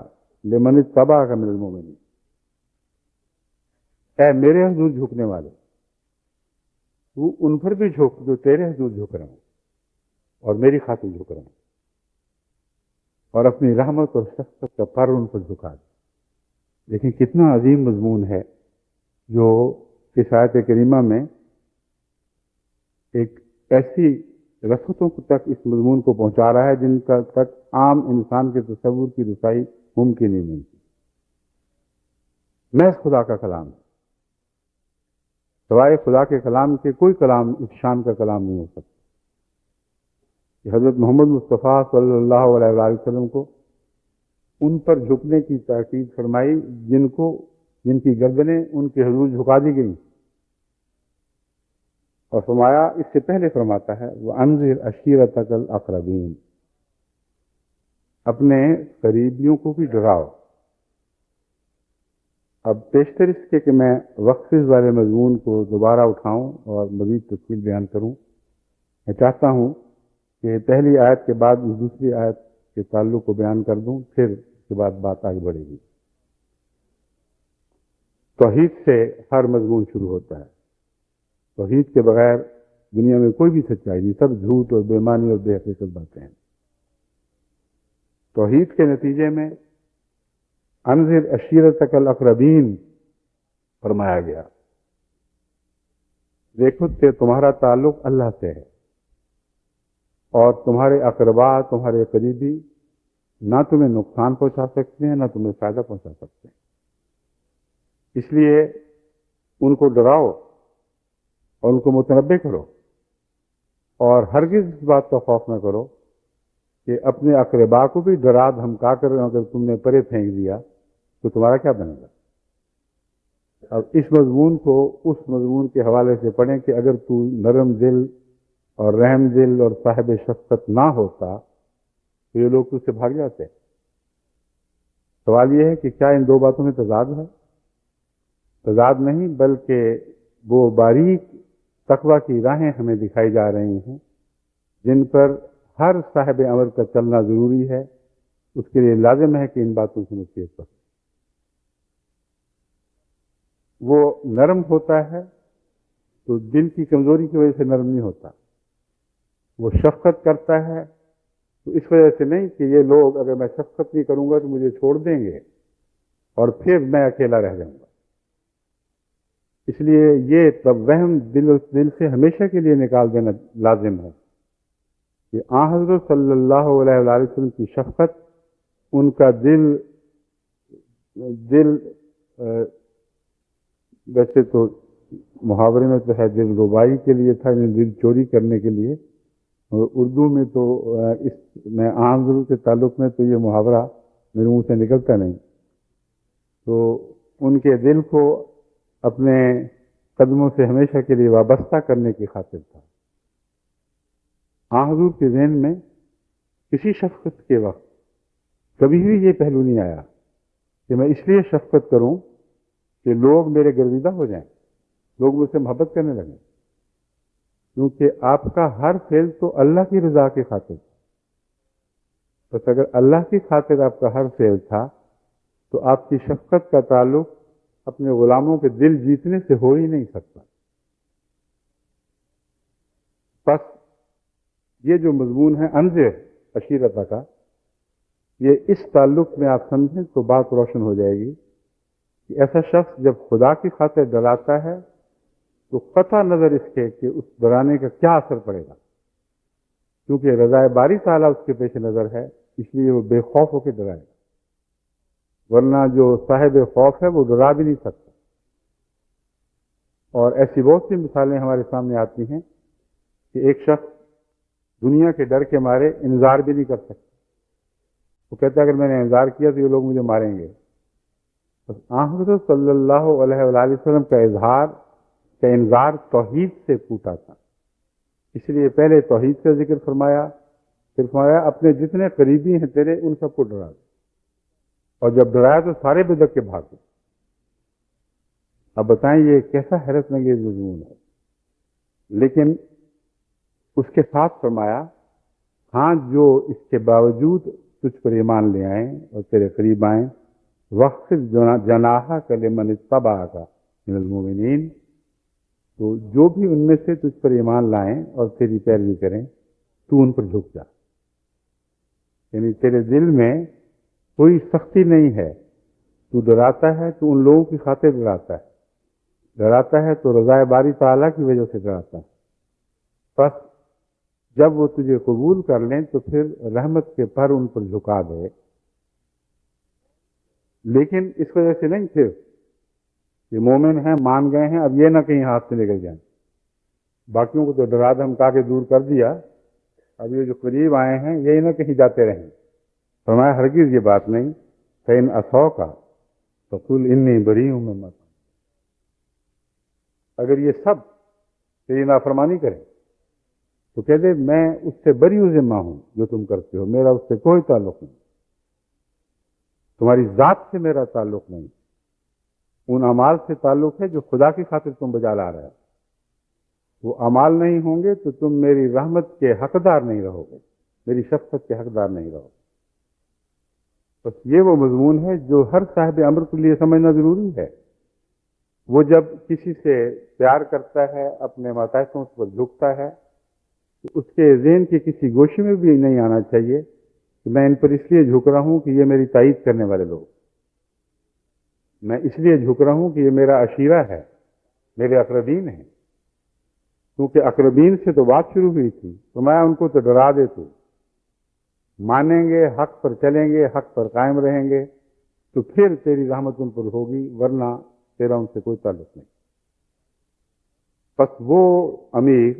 لِمَنِ اتَّبَعَكَ مِنَ الْمُؤْمِنِينَ، اے میرے حضور جھکنے والے، تو ان پر بھی جھک جو تیرے حضور جھک رہے ہیں اور میری خاطر جھک رہے ہیں، اور اپنی رحمت اور شفقت کا پر ان پر جھکا دے۔ لیکن کتنا عظیم مضمون ہے جو اس آیت کریمہ میں ایک ایسی رفتوں تک اس مضمون کو پہنچا رہا ہے جن کا تک عام انسان کے تصور کی رسائی ممکن ہی نہیں تھی۔ محض خدا کا کلام ہے، سوائے خدا کے کلام کے کوئی کلام اس شان کا کلام نہیں ہو سکتا کہ حضرت محمد مصطفیٰ صلی اللہ علیہ وآلہ وسلم کو ان پر جھکنے کی تاکید فرمائی جن کی گردنیں ان کے حضور جھکا دی گئیں، اور فرمایا اس سے پہلے فرماتا ہے وَأَنذِرْ عَشِيرَتَكَ الْأَقْرَبِينَ، اپنے قریبیوں کو بھی ڈراؤ۔ اب بیشتر اس کے کہ میں وقف والے مضمون کو دوبارہ اٹھاؤں اور مزید تفصیل بیان کروں، میں چاہتا ہوں کہ پہلی آیت کے بعد اس دوسری آیت کے تعلق کو بیان کر دوں، پھر اس کے بعد بات آگے بڑھے گی۔ توحید سے ہر مضمون شروع ہوتا ہے، توحید کے بغیر دنیا میں کوئی بھی سچائی نہیں، سب جھوٹ اور بے معنی اور بے حقیقت باتیں ہیں۔ توحید کے نتیجے میں انذر عشیرتک الاقربین فرمایا گیا۔ دیکھو کہ تمہارا تعلق اللہ سے ہے، اور تمہارے اقربا، تمہارے قریبی نہ تمہیں نقصان پہنچا سکتے ہیں نہ تمہیں فائدہ پہنچا سکتے ہیں، اس لیے ان کو ڈراؤ اور ان کو متنبہ کرو، اور ہرگز اس بات کا خوف نہ کرو کہ اپنے اقربا کو بھی ڈرا دھمکا کر اگر تم نے پرے پھینک دیا تو تمہارا کیا بنے گا۔ اب اس مضمون کو اس مضمون کے حوالے سے پڑھیں کہ اگر تو نرم دل اور رحم دل اور صاحب شفقت نہ ہوتا تو یہ لوگ تجھ سے بھاگ جاتے۔ سوال یہ ہے کہ کیا ان دو باتوں میں تضاد ہے؟ تضاد نہیں، بلکہ وہ باریک تقویٰ کی راہیں ہمیں دکھائی جا رہی ہیں جن پر ہر صاحب امر کا چلنا ضروری ہے۔ اس کے لیے لازم ہے کہ ان باتوں سے نصیحت کرے۔ وہ نرم ہوتا ہے تو دل کی کمزوری کی وجہ سے نرم نہیں ہوتا، وہ شفقت کرتا ہے تو اس وجہ سے نہیں کہ یہ لوگ اگر میں شفقت نہیں کروں گا تو مجھے چھوڑ دیں گے اور پھر میں اکیلا رہ جاؤں گا۔ اس لیے یہ وہم دل سے ہمیشہ کے لیے نکال دینا لازم ہے کہ آن حضرت صلی اللہ علیہ وآلہ وسلم کی شفقت، ان کا دل ویسے تو محاورے میں تو ہے دل ربائی کے لیے تھا، یعنی دل چوری کرنے کے لیے، اور اردو میں تو اس میں آن حضرت کے تعلق میں تو یہ محاورہ میرے منہ سے نکلتا نہیں، تو ان کے دل کو اپنے قدموں سے ہمیشہ کے لیے وابستہ کرنے کی خاطر تھا۔ آن حضور کے ذہن میں کسی شفقت کے وقت کبھی بھی یہ پہلو نہیں آیا کہ میں اس لیے شفقت کروں کہ لوگ میرے گرویدہ ہو جائیں، لوگ مجھ سے محبت کرنے لگیں، کیونکہ آپ کا ہر فعل تو اللہ کی رضا کی خاطر تھا۔ بس اگر اللہ کی خاطر آپ کا ہر فعل تھا تو آپ کی شفقت کا تعلق اپنے غلاموں کے دل جیتنے سے ہو ہی نہیں سکتا۔ بس یہ جو مضمون ہے انذر عشیرتہ کا، یہ اس تعلق میں آپ سمجھیں تو بات روشن ہو جائے گی کہ ایسا شخص جب خدا کی خاطر ڈراتا ہے تو قطع نظر اس کے کہ اس ڈرانے کا کیا اثر پڑے گا، کیونکہ رضائے باری تعالیٰ اس کے پیش نظر ہے، اس لیے وہ بے خوف ہو کے ڈرائے گا، ورنہ جو صاحب خوف ہے وہ ڈرا بھی نہیں سکتا۔ اور ایسی بہت سی مثالیں ہمارے سامنے آتی ہیں کہ ایک شخص دنیا کے ڈر کے مارے انذار بھی نہیں کر سکتا، وہ کہتا ہے اگر میں نے انذار کیا تو یہ لوگ مجھے ماریں گے۔ بس آن حضرت صلی اللہ علیہ وآلہ وسلم کا انذار توحید سے پھوٹا تھا، اس لیے پہلے توحید کا ذکر فرمایا، پھر فرمایا اپنے جتنے قریبی ہیں تیرے ان سب کو ڈرا دے، اور جب ڈرایا تو سارے بدک کے بھاگے۔ اب بتائیں یہ کیسا حیرت انگیز مضمون ہے، لیکن اس کے ساتھ فرمایا ہاں جو اس کے باوجود تجھ پر ایمان لے آئیں اور تیرے قریب آئیں، وَخْفِضْ جَنَاحَكَ لِمَنِ اتَّبَعَكَ مِنَ الْمُؤْمِنِينَ، تو جو بھی ان میں سے تجھ پر ایمان لائیں اور تیری پیروی کریں تو ان پر جھک جا، یعنی تیرے دل میں کوئی سختی نہیں ہے، تو ڈراتا ہے تو ان لوگوں کی خاطر ڈراتا ہے تو رضائے باری تعالیٰ کی وجہ سے ڈراتا ہے۔ بس جب وہ تجھے قبول کر لیں تو پھر رحمت کے پر ان پر جھکا دے، لیکن اس وجہ سے نہیں صرف کہ مومن ہیں مان گئے ہیں اب یہ نہ کہیں ہاتھ سے نکل جائیں، باقیوں کو تو ڈرا دھمکا کے دور کر دیا، اب یہ جو قریب آئے ہیں یہی نہ کہیں جاتے رہیں۔ فرمایا ہرگز یہ بات نہیں، فَإِنْ أَصَوْكَ فَقُلْ إِنِّي بَرِيءٌ مِّمَّا تَعْمَلُونَ، اگر یہ سب تیری نافرمانی کریں تو کہہ دے میں اس سے بری و ذمہ ہوں جو تم کرتے ہو، میرا اس سے کوئی تعلق نہیں، تمہاری ذات سے میرا تعلق نہیں، ان اعمال سے تعلق ہے جو خدا کی خاطر تم بجا لا رہے ہو، وہ اعمال نہیں ہوں گے تو تم میری رحمت کے حقدار نہیں رہو گے، میری شفقت کے حقدار نہیں رہو گے۔ بس یہ وہ مضمون ہے جو ہر صاحب امر کے لیے سمجھنا ضروری ہے۔ وہ جب کسی سے پیار کرتا ہے، اپنے ماتحتوں پر جھکتا ہے، تو اس کے ذہن کی کسی گوشے میں بھی نہیں آنا چاہیے کہ میں ان پر اس لیے جھک رہا ہوں کہ یہ میری تائید کرنے والے لوگ، میں اس لیے جھک رہا ہوں کہ یہ میرا عشیرہ ہے، میرے اقربین ہیں، کیونکہ اقربین سے تو بات شروع ہوئی تھی، تو میں ان کو تو ڈرا دے، تو مانیں گے، حق پر چلیں گے، حق پر قائم رہیں گے تو پھر تیری رحمت ان پر ہوگی، ورنہ تیرا ان سے کوئی تعلق نہیں۔ بس وہ امیر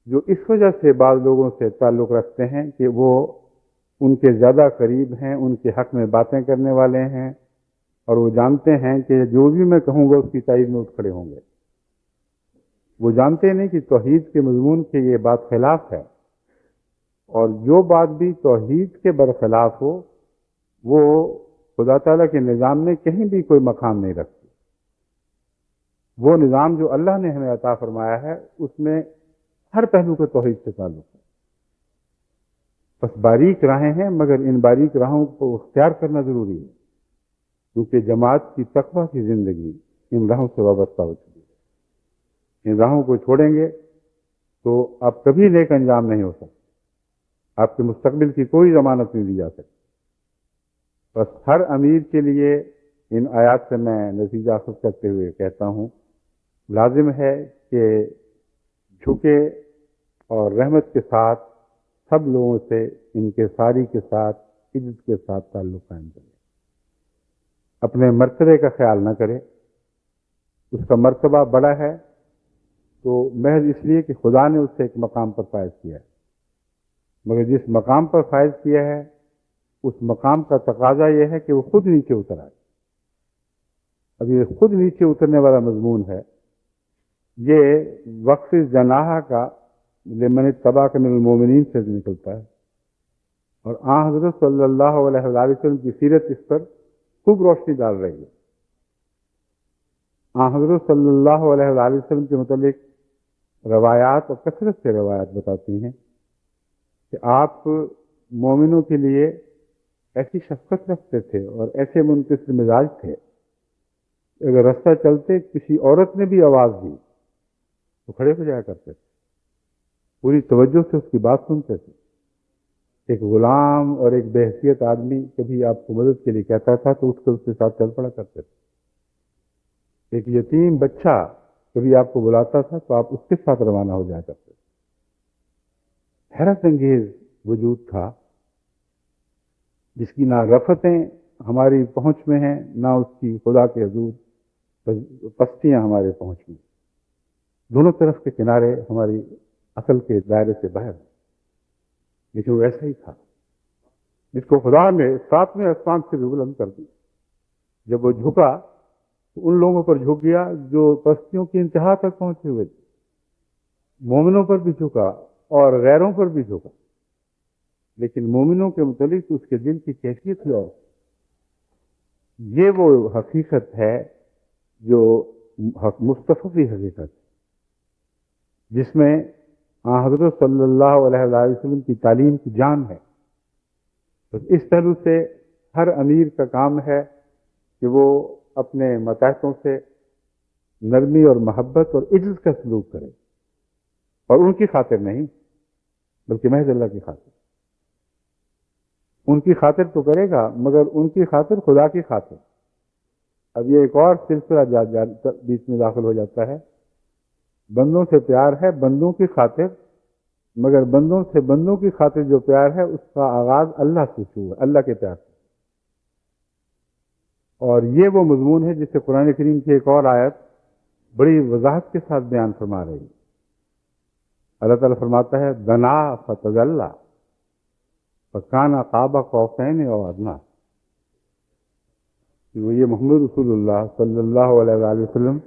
جو اس وجہ سے بعض لوگوں سے تعلق رکھتے ہیں کہ وہ ان کے زیادہ قریب ہیں، ان کے حق میں باتیں کرنے والے ہیں، اور وہ جانتے ہیں کہ جو بھی میں کہوں گا اس کی تائید میں اٹھ کھڑے ہوں گے، وہ جانتے نہیں کہ توحید کے مضمون کے یہ بات خلاف ہے، اور جو بات بھی توحید کے برخلاف ہو وہ خدا تعالیٰ کے نظام میں کہیں بھی کوئی مقام نہیں رکھتی۔ وہ نظام جو اللہ نے ہمیں عطا فرمایا ہے اس میں ہر پہلو کا توحید سے تعلق ہے، بس باریک راہیں ہیں، مگر ان باریک راہوں کو اختیار کرنا ضروری ہے، کیونکہ جماعت کی تقویٰ کی زندگی ان راہوں سے وابستہ ہو چکی ہے۔ ان راہوں کو چھوڑیں گے تو آپ کبھی نیک انجام نہیں ہو سکتے، آپ کے مستقبل کی کوئی ضمانت نہیں دی جا سکتی۔ بس ہر امیر کے لیے ان آیات سے میں نتیجہ اخذ کرتے ہوئے کہتا ہوں، لازم ہے کہ جھکے اور رحمت کے ساتھ سب لوگوں سے انکساری کے ساتھ عزت کے ساتھ تعلق قائم کرے، اپنے مرتبے کا خیال نہ کرے، اس کا مرتبہ بڑا ہے تو محض اس لیے کہ خدا نے اسے ایک مقام پر فائز کیا ہے، مگر جس مقام پر فائز کیا ہے اس مقام کا تقاضا یہ ہے کہ وہ خود نیچے اتر آئے۔ اب یہ خود نیچے اترنے والا مضمون ہے، یہ وقف جناح کا لمن اتبعک من المومنین سے نکلتا ہے، اور آن حضرت صلی اللہ علیہ وآلہ وسلم کی سیرت اس پر خوب روشنی ڈال رہی ہے۔ آن حضرت صلی اللہ علیہ وآلہ وسلم کے متعلق روایات اور کثرت سے روایات بتاتی ہیں کہ آپ مومنوں کے لیے ایسی شفقت رکھتے تھے اور ایسے منکسر مزاج تھے، اگر رستہ چلتے کسی عورت نے بھی آواز دی تو کھڑے ہو جایا کرتے تھے، پوری توجہ سے اس کی بات سنتے تھے۔ ایک غلام اور ایک بے حیثیت آدمی کبھی آپ کو مدد کے لیے کہتا تھا تو اٹھ کر اس کے ساتھ چل پڑا کرتے تھے۔ ایک یتیم بچہ کبھی آپ کو بلاتا تھا تو آپ اس کے ساتھ روانہ ہو جایا کرتے تھے۔ حیرت انگیز وجود تھا جس کی نہ رفتیں ہماری پہنچ میں ہیں، نہ اس کی خدا کے حضور پستیاں ہمارے پہنچ میں، دونوں طرف کے کنارے ہماری عقل کے دائرے سے باہر ہیں، لیکن وہ ایسا ہی تھا جس کو خدا نے ساتویں آسمان سے بھی بلند کر دی۔ جب وہ جھکا تو ان لوگوں پر جھک گیا جو پستیوں کی انتہا تک پہنچے ہوئے تھے، مومنوں پر بھی جھکا اور غیروں پر بھی جھکا، لیکن مومنوں کے متعلق اس کے دل کی کیفیت ہی اور یہ وہ حقیقت ہے جو مصطفی حقیقت ہے، جس میں حضرت صلی اللہ علیہ وآلہ وسلم کی تعلیم کی جان ہے۔ تو اس پہلو سے ہر امیر کا کام ہے کہ وہ اپنے ماتحتوں سے نرمی اور محبت اور عجز کا سلوک کرے، اور ان کی خاطر نہیں بلکہ محض اللہ کی خاطر۔ ان کی خاطر تو کرے گا مگر ان کی خاطر خدا کی خاطر۔ اب یہ ایک اور سلسلہ بیچ میں داخل ہو جاتا ہے۔ بندوں سے پیار ہے بندوں کی خاطر، مگر بندوں سے بندوں کی خاطر جو پیار ہے اس کا آغاز اللہ سے شروع ہے، اللہ کے پیار سے۔ اور یہ وہ مضمون ہے جسے قرآن کریم کی ایک اور آیت بڑی وضاحت کے ساتھ بیان فرما رہی ہے۔ اللہ تعالیٰ فرماتا ہے دنا فتدلی فکان قاب قوسین او ادنیٰ۔ یہ محمد رسول اللہ صلی اللہ علیہ وآلہ وسلم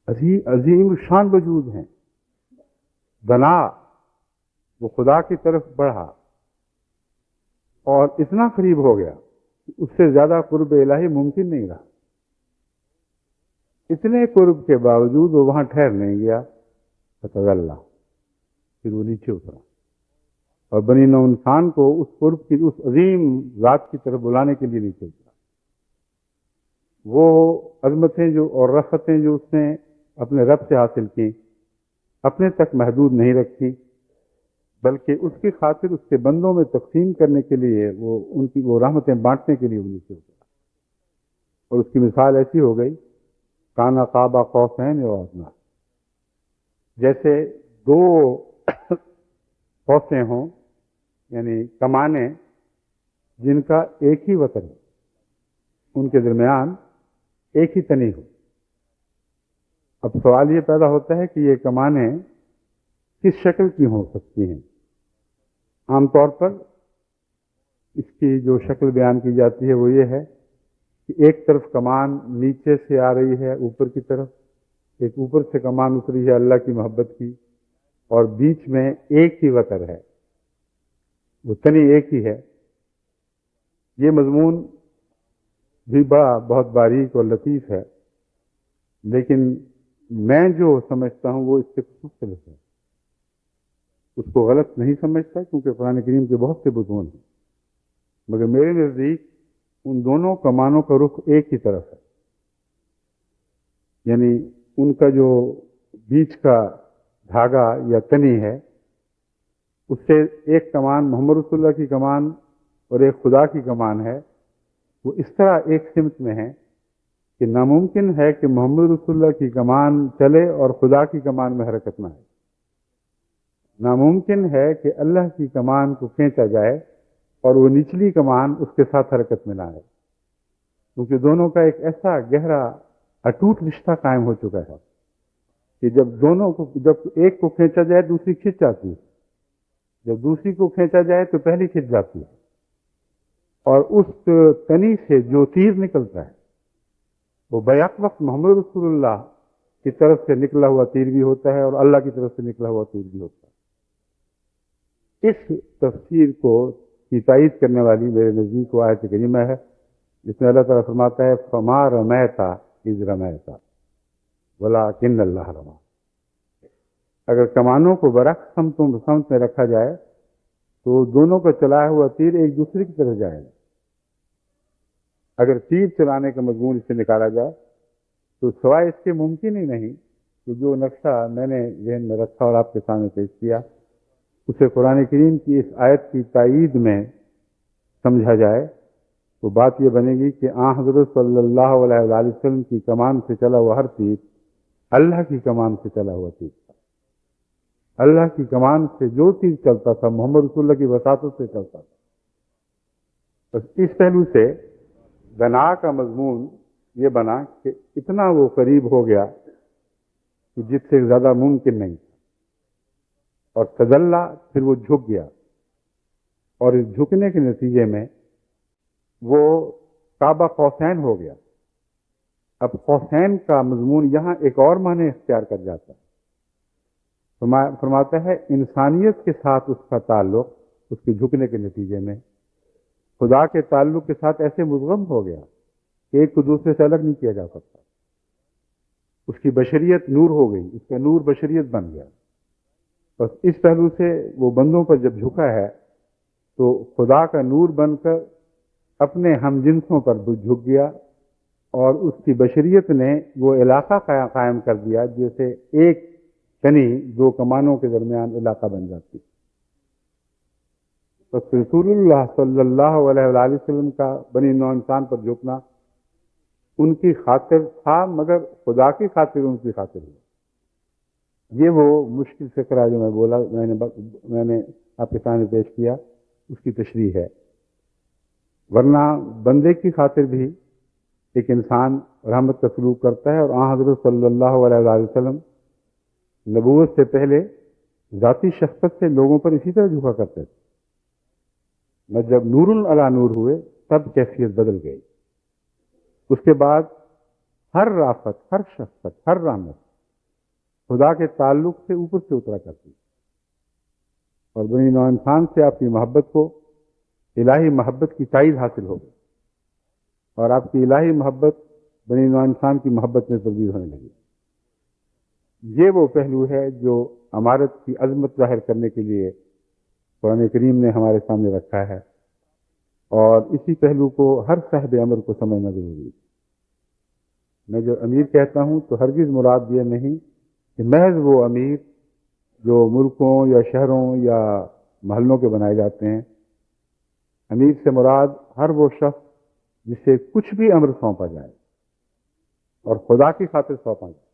عظیم شان وجود ہیں۔ دنا، وہ خدا کی طرف بڑھا اور اتنا قریب ہو گیا کہ اس سے زیادہ قرب الہی ممکن نہیں رہا۔ اتنے قرب کے باوجود وہ وہاں ٹھہر نہیں گیا، فتدلی، پھر وہ نیچے اترا اور بنی نوع انسان کو اس قرب کی، اس عظیم ذات کی طرف بلانے کے لیے نیچے اترا۔ وہ عظمتیں جو اور رفتیں جو اس نے اپنے رب سے حاصل کی اپنے تک محدود نہیں رکھی، بلکہ اس کی خاطر اس کے بندوں میں تقسیم کرنے کے لیے وہ رحمتیں بانٹنے کے لیے وہ نیچے اترا۔ اور اس کی مثال ایسی ہو گئی کانا قاب قوسین او ادنیٰ، جیسے دو قوسیں ہوں، یعنی کمانیں جن کا ایک ہی وتر ہے، ان کے درمیان ایک ہی تنی ہو۔ اب سوال یہ پیدا ہوتا ہے کہ یہ کمانیں کس شکل کی ہو سکتی ہیں؟ عام طور پر اس کی جو شکل بیان کی جاتی ہے وہ یہ ہے کہ ایک طرف کمان نیچے سے آ رہی ہے اوپر کی طرف، ایک اوپر سے کمان اتری ہے اللہ کی محبت کی، اور بیچ میں ایک ہی وتر ہے، وہ تنی ایک ہی ہے۔ یہ مضمون بھی بہت باریک اور لطیف ہے، لیکن میں جو سمجھتا ہوں وہ اس سے مختلف ہے۔ اس کو غلط نہیں سمجھتا کیونکہ قرآن کریم کے بہت سے مضمون ہیں، مگر میرے نزدیک ان دونوں کمانوں کا رخ ایک ہی طرف ہے، یعنی ان کا جو بیچ کا دھاگا یا تنی ہے اس سے ایک کمان محمد رسول اللہ کی کمان اور ایک خدا کی کمان ہے، وہ اس طرح ایک سمت میں ہے کہ ناممکن ہے کہ محمد رسول اللہ کی کمان چلے اور خدا کی کمان میں حرکت نہ آئے۔ ناممکن ہے کہ اللہ کی کمان کو کھینچا جائے اور وہ نچلی کمان اس کے ساتھ حرکت میں نہ آئے، کیونکہ دونوں کا ایک ایسا گہرا اٹوٹ رشتہ قائم ہو چکا ہے کہ جب ایک کو کھینچا جائے دوسری کھنچ جاتی ہے، جب دوسری کو کھینچا جائے تو پہلی کھنچ جاتی ہے، اور اس تنی سے جو تیر نکلتا ہے وہ بیک وقت محمد رسول اللہ کی طرف سے نکلا ہوا تیر بھی ہوتا ہے اور اللہ کی طرف سے نکلا ہوا تیر بھی ہوتا ہے۔ اس تفسیر کی تائید کرنے والی میرے نزدیک وہ آیت کریمہ ہے جس میں اللہ تعالیٰ فرماتا ہے فما رمیت اذ رمیت ولکن اللہ رمی۔ اگر کمانوں کو برعکس سمت میں رکھا جائے تو دونوں کا چلایا ہوا تیر ایک دوسرے کی طرف جائے گا۔ اگر تیر چلانے کا مضمون اس سے نکالا جائے تو سوائے اس کے ممکن ہی نہیں کہ جو نقشہ میں نے ذہن میں رکھا اور آپ کے سامنے پیش کیا اسے قرآن کریم کی اس آیت کی تائید میں سمجھا جائے تو بات یہ بنے گی کہ حضرت صلی اللہ علیہ وآلہ وسلم کی کمان سے چلا ہوا ہر تیر اللہ کی کمان سے چلا ہوا تیر تھا۔ اللہ کی کمان سے جو تیر چلتا تھا محمد رسول اللہ کی وساطت سے چلتا تھا۔ بس اس پہلو سے دنا کا مضمون یہ بنا کہ اتنا وہ قریب ہو گیا کہ جس سے زیادہ ممکن نہیں تھا، اور تدلی پھر وہ جھک گیا، اور اس جھکنے کے نتیجے میں وہ کعبہ قوسین ہو گیا۔ اب قوسین کا مضمون یہاں ایک اور معنی اختیار کر جاتا ہے۔ فرماتا ہے انسانیت کے ساتھ اس کا تعلق اس کے جھکنے کے نتیجے میں خدا کے تعلق کے ساتھ ایسے مدغم ہو گیا کہ ایک کو دوسرے سے الگ نہیں کیا جا سکتا۔ اس کی بشریت نور ہو گئی، اس کا نور بشریت بن گیا۔ بس اس پہلو سے وہ بندوں پر جب جھکا ہے تو خدا کا نور بن کر اپنے ہم جنسوں پر جھک گیا، اور اس کی بشریت نے وہ علاقہ قائم کر دیا جیسے ایک کنی دو کمانوں کے درمیان علاقہ بن جاتی. تو رسول اللہ صلی اللہ علیہ وآلہ وسلم کا بنی نوع انسان پر جھکنا ان کی خاطر تھا، مگر خدا کی خاطر ان کی خاطر ہے. یہ وہ مشکل فکرہ جو میں نے آپ کے سامنے پیش کیا، اس کی تشریح ہے. ورنہ بندے کی خاطر بھی ایک انسان رحمت کا سلوک کرتا ہے، اور آن حضرت صلی اللہ علیہ وآلہ وسلم نبوت سے پہلے ذاتی شفقت سے لوگوں پر اسی طرح جھکا کرتے تھے. میں جب نور علی نور ہوئے تب کیفیت بدل گئی. اس کے بعد ہر رافت، ہر شفقت، ہر رحمت خدا کے تعلق سے اوپر سے اترا کرتی، اور بنی نوع انسان سے آپ کی محبت کو الہی محبت کی تائید حاصل ہو گئی، اور آپ کی الہی محبت بنی نوع انسان کی محبت میں تبدیل ہونے لگی. یہ وہ پہلو ہے جو امارت کی عظمت ظاہر کرنے کے لیے قرآن کریم نے ہمارے سامنے رکھا ہے، اور اسی پہلو کو ہر صاحب امر کو سمجھنا ضروری ہے. میں جو امیر کہتا ہوں تو ہرگز مراد یہ نہیں کہ محض وہ امیر جو ملکوں یا شہروں یا محلوں کے بنائے جاتے ہیں. امیر سے مراد ہر وہ شخص جسے کچھ بھی امر سونپا جائے اور خدا کی خاطر سونپا جائے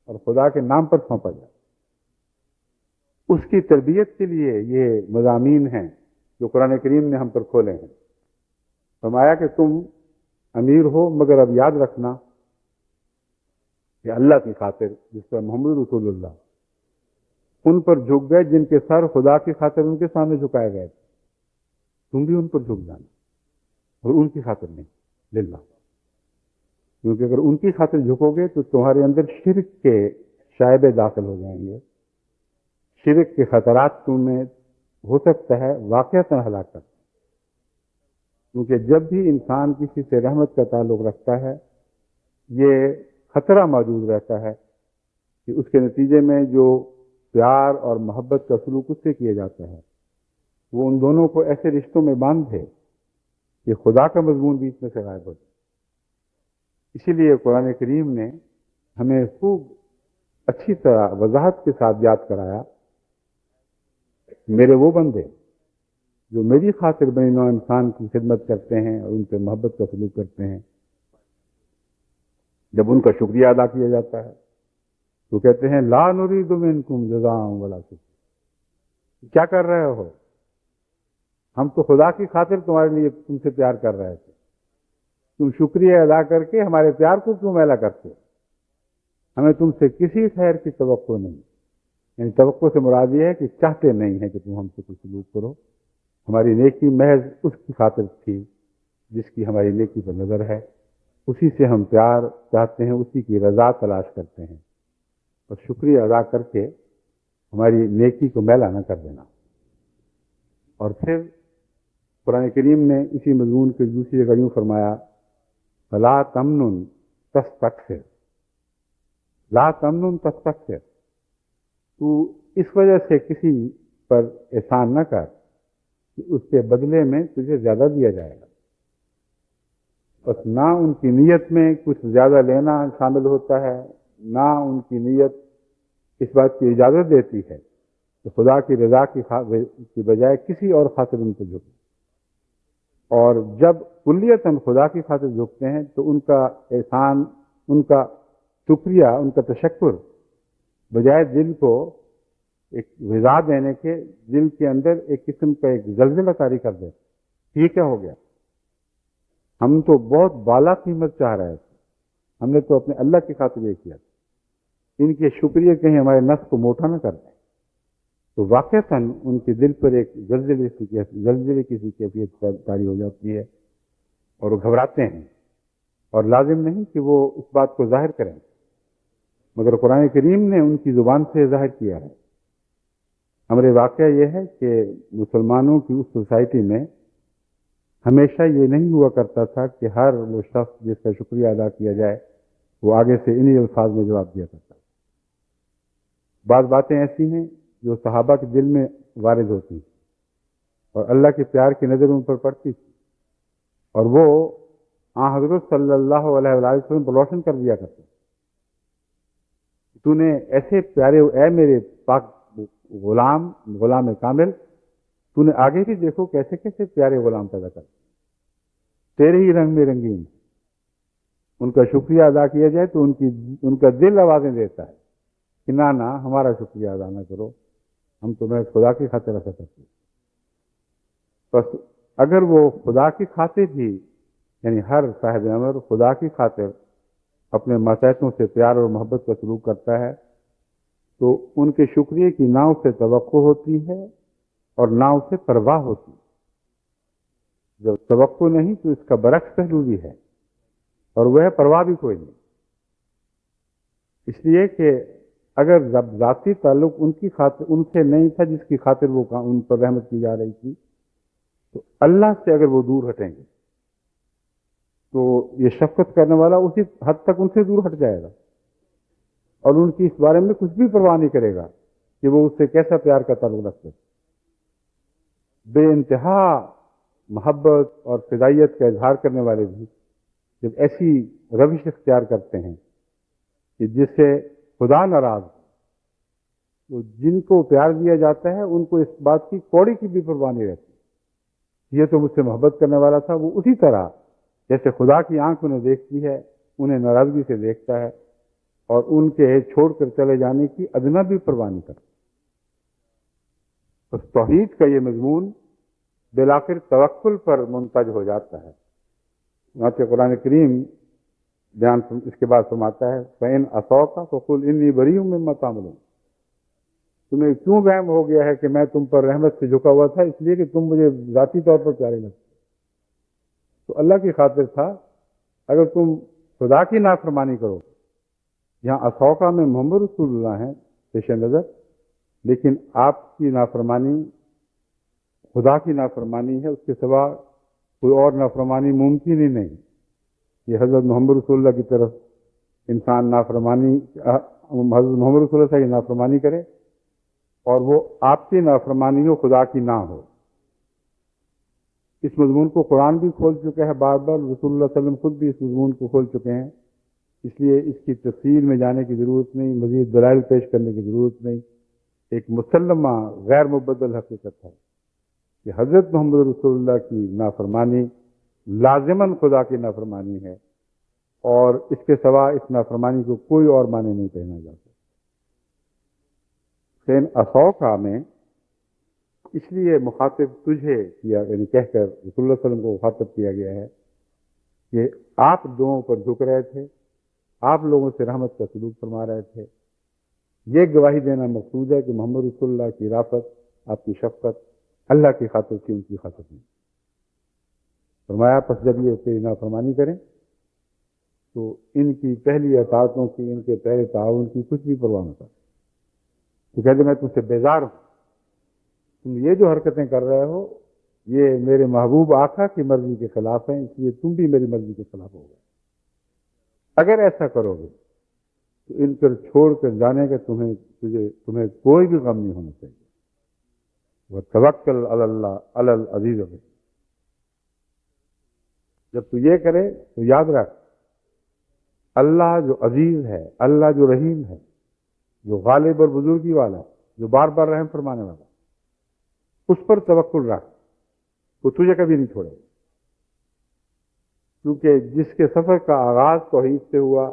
اور خدا کے نام پر سونپا جائے، اس کی تربیت کے لیے یہ مضامین ہیں جو قرآن کریم نے ہم پر کھولے ہیں. فرمایا کہ تم امیر ہو، مگر اب یاد رکھنا کہ اللہ کی خاطر، جس پر محمد رسول اللہ ان پر جھک گئے جن کے سر خدا کی خاطر ان کے سامنے جھکائے گئے تھے، تم بھی ان پر جھک جانا، اور ان کی خاطر نہیں، للہ. کیونکہ اگر ان کی خاطر جھکو گے تو تمہارے اندر شرک کے شائبے داخل ہو جائیں گے. شرک کے خطرات تمہیں ہو سکتا ہے واقعتاً ہلاک کرتا. کیونکہ جب بھی انسان کسی سے رحمت کا تعلق رکھتا ہے، یہ خطرہ موجود رہتا ہے کہ اس کے نتیجے میں جو پیار اور محبت کا سلوک اس سے کیا جاتا ہے وہ ان دونوں کو ایسے رشتوں میں باندھ دے کہ خدا کا مضمون بیچ میں سے غائب ہو جائے. اسی لیے قرآن کریم نے ہمیں خوب اچھی طرح وضاحت کے ساتھ یاد کرایا، میرے وہ بندے جو میری خاطر بنی نوع انسان کی خدمت کرتے ہیں اور ان پہ محبت کا سلوک کرتے ہیں، جب ان کا شکریہ ادا کیا جاتا ہے تو کہتے ہیں لا نرید منکم جزاء ولا شکر. کیا کر رہے ہو؟ ہم تو خدا کی خاطر تمہارے لیے تم سے پیار کر رہے تھے، تم شکریہ ادا کر کے ہمارے پیار کو کیوں میلا کرتے؟ ہمیں تم سے کسی خیر کی توقع نہیں. یعنی توقع سے مراد یہ ہے کہ چاہتے نہیں ہیں کہ تم ہم سے کچھ سلوک کرو. ہماری نیکی محض اس کی خاطر تھی جس کی ہماری نیکی پر نظر ہے، اسی سے ہم پیار چاہتے ہیں، اسی کی رضا تلاش کرتے ہیں، اور شکریہ ادا کر کے ہماری نیکی کو میلا نہ کر دینا. اور پھر قرآن کریم نے اسی مضمون کے دوسری جگہ یوں فرمایا فلا تمنن تستکثر، لا تمنن تستکثر، تو اس وجہ سے کسی پر احسان نہ کر کہ اس کے بدلے میں تجھے زیادہ دیا جائے گا. بس نہ ان کی نیت میں کچھ زیادہ لینا شامل ہوتا ہے، نہ ان کی نیت اس بات کی اجازت دیتی ہے کہ خدا کی رضا کی بجائے کسی اور خاطر ان کو جھکے. اور جب کلیتاً خدا کی خاطر جھکتے ہیں تو ان کا احسان، ان کا شکریہ، ان کا تشکر بجائے دل کو ایک غذا دینے کے دل کے اندر ایک قسم کا ایک زلزلہ طاری کر دے. یہ کیا ہو گیا؟ ہم تو بہت بالا قیمت چاہ رہے تھے، ہم نے تو اپنے اللہ کی خاطر یہ کیا تھا، ان کے شکریہ کہیں ہمارے نفس کو موٹا نہ کر دیں. تو واقعتاً ان کے دل پر ایک زلزلے کی کیفیت طاری ہو جاتی ہے اور وہ گھبراتے ہیں. اور لازم نہیں کہ وہ اس بات کو ظاہر کریں، مگر قرآن کریم نے ان کی زبان سے ظاہر کیا ہے. امر واقعہ یہ ہے کہ مسلمانوں کی اس سوسائٹی میں ہمیشہ یہ نہیں ہوا کرتا تھا کہ ہر وہ شخص جس کا شکریہ ادا کیا جائے وہ آگے سے انہی الفاظ میں جواب دیا کرتا. بعض باتیں ایسی ہیں جو صحابہ کے دل میں وارد ہوتی ہیں اور اللہ کے پیار کی نظر ان پر پڑتی تھی، اور وہ ہاں حضرت صلی اللہ علیہ وآلہ وسلم پر روشن کر دیا کرتے. تو نے ایسے پیارے، اے میرے پاک غلام کامل، تو نے آگے بھی دیکھو کیسے کیسے پیارے غلام پیدا کر، تیرے ہی رنگ میں رنگین. ان کا شکریہ ادا کیا جائے تو ان کا دل آوازیں دیتا ہے کہ نہ ہمارا شکریہ ادا نہ کرو، ہم تمہیں خدا کی خاطر ایسا کرتے ہیں. بس اگر وہ خدا کی خاطر بھی، یعنی ہر صاحب امر خدا کی خاطر اپنے ماتحتوں سے پیار اور محبت کا سلوک کرتا ہے تو ان کے شکریہ کی نہ اسے توقع ہوتی ہے اور نہ اسے پرواہ ہوتی ہے. جب توقع نہیں تو اس کا برعکس پہلو بھی ہے، اور وہ ہے پرواہ بھی کوئی نہیں. اس لیے کہ اگر ذاتی تعلق ان کی خاطر ان سے نہیں تھا جس کی خاطر وہ ان پر رحمت کی جا رہی تھی، تو اللہ سے اگر وہ دور ہٹیں گے تو یہ شفقت کرنے والا اسی حد تک ان سے دور ہٹ جائے گا، اور ان کی اس بارے میں کچھ بھی پرواہ نہیں کرے گا کہ وہ اس سے کیسا پیار کا تعلق رکھتے. بے انتہا محبت اور فدائیت کا اظہار کرنے والے بھی جب ایسی روش اختیار کرتے ہیں کہ جس سے خدا ناراض ہو، تو جن کو پیار دیا جاتا ہے ان کو اس بات کی کوڑی کی بھی پرواہ نہیں رہتی. یہ تو مجھ سے محبت کرنے والا تھا، وہ اسی طرح جیسے خدا کی آنکھ انہیں دیکھتی ہے انہیں ناراضگی سے دیکھتا ہے، اور ان کے چھوڑ کر چلے جانے کی ادنا بھی پرواہ نہیں کرتا. بس توحید کا یہ مضمون بالآخر توکل پر منتج ہو جاتا ہے. چنانچہ قرآن کریم بیان اس کے بعد فرماتا ہے فَإِنْ عَصَوْكَ فَقُلْ إِنِّي بَرِيءٌ مِّمَّا تَعْمَلُونَ. تمہیں کیوں وہم ہو گیا ہے کہ میں تم پر رحمت سے جھکا ہوا تھا؟ اس لیے کہ تم مجھے ذاتی طور پر پیارے لگتے. تو اللہ کی خاطر تھا. اگر تم خدا کی نافرمانی کرو، یہاں عصوکا میں محمد رسول اللہ ہیں پیش نظر، لیکن آپ کی نافرمانی خدا کی نافرمانی ہے، اس کے سوا کوئی اور نافرمانی ممکن ہی نہیں. یہ حضرت محمد رسول اللہ کی طرف انسان حضرت محمد رسول اللہ سے نافرمانی کرے اور وہ آپ کی نافرمانی ہو، خدا کی نہ ہو. اس مضمون کو قرآن بھی کھول چکے ہیں بار بار، رسول اللہ صلی اللہ علیہ وسلم خود بھی اس مضمون کو کھول چکے ہیں. اس لیے اس کی تفصیل میں جانے کی ضرورت نہیں، مزید دلائل پیش کرنے کی ضرورت نہیں. ایک مسلمہ غیر مبدل حقیقت ہے کہ حضرت محمد رسول اللہ کی نافرمانی لازماً خدا کی نافرمانی ہے، اور اس کے سوا اس نافرمانی کو کوئی اور معنی نہیں کہنا جا سکتا. حسین عصوکا میں اس لیے مخاطب تجھے کیا، یعنی کہہ کر رسول اللہ صلی اللہ علیہ وسلم کو مخاطب کیا گیا ہے کہ آپ لوگوں پر جھک رہے تھے، آپ لوگوں سے رحمت کا سلوک فرما رہے تھے. یہ گواہی دینا مقصود ہے کہ محمد رسول اللہ کی رافت، آپ کی شفقت اللہ کی خاطر کی، ان کی خاطر نہیں. فرمایا پس جب یہ تیری نافرمانی کریں تو ان کی پہلی اطاعتوں کی، ان کے پہلے تعاون کی کچھ بھی پرواہ نہ کر. تو کہتے میں تم سے بیزار ہوں، تم یہ جو حرکتیں کر رہے ہو یہ میرے محبوب آقا کی مرضی کے خلاف ہیں، اس لیے تم بھی میری مرضی کے خلاف ہو گئے. اگر ایسا کرو گے تو ان پر چھوڑ کر جانے کا تمہیں کوئی بھی غم نہیں ہونا چاہیے. وَتَوَكَّلْ عَلَى اللَّهِ عَلَى الْعَزِيزِ الرَّحِيمِ. جب تو یہ کرے تو یاد رکھ اللہ جو عزیز ہے، اللہ جو رحیم ہے، جو غالب اور بزرگی والا ہے، جو بار بار رحم فرمانے والا ہے، اس پر توکل رکھ، وہ تجھے کبھی نہیں چھوڑے گا. کیونکہ جس کے سفر کا آغاز توحید سے ہوا،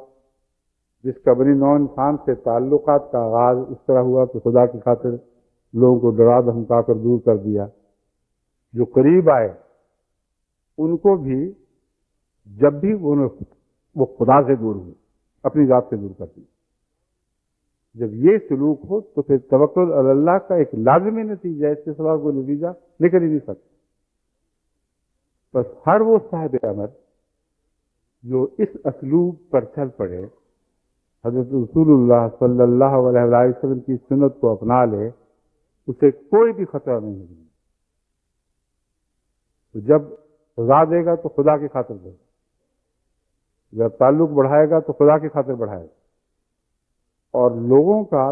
جس کا بنی نوع انسان سے تعلقات کا آغاز اس طرح ہوا کہ خدا کی خاطر لوگوں کو ڈرا دھمکا کر دور کر دیا، جو قریب آئے ان کو بھی جب بھی وہ خدا سے دور ہوئے اپنی ذات سے دور کر دی. جب یہ سلوک ہو تو پھر توکل علی اللہ کا ایک لازمی نتیجہ ہے، اس کے سوا کوئی نتیجہ نکل ہی نہیں سکتا. بس ہر وہ صاحب امر جو اس اسلوب پر چل پڑے، حضرت رسول اللہ صلی اللہ علیہ وسلم کی سنت کو اپنا لے، اسے کوئی بھی خطرہ نہیں ہوگا. تو جب سزا دے گا تو خدا کی خاطر دے گا، جب تعلق بڑھائے گا تو خدا کی خاطر بڑھائے گا، اور لوگوں کا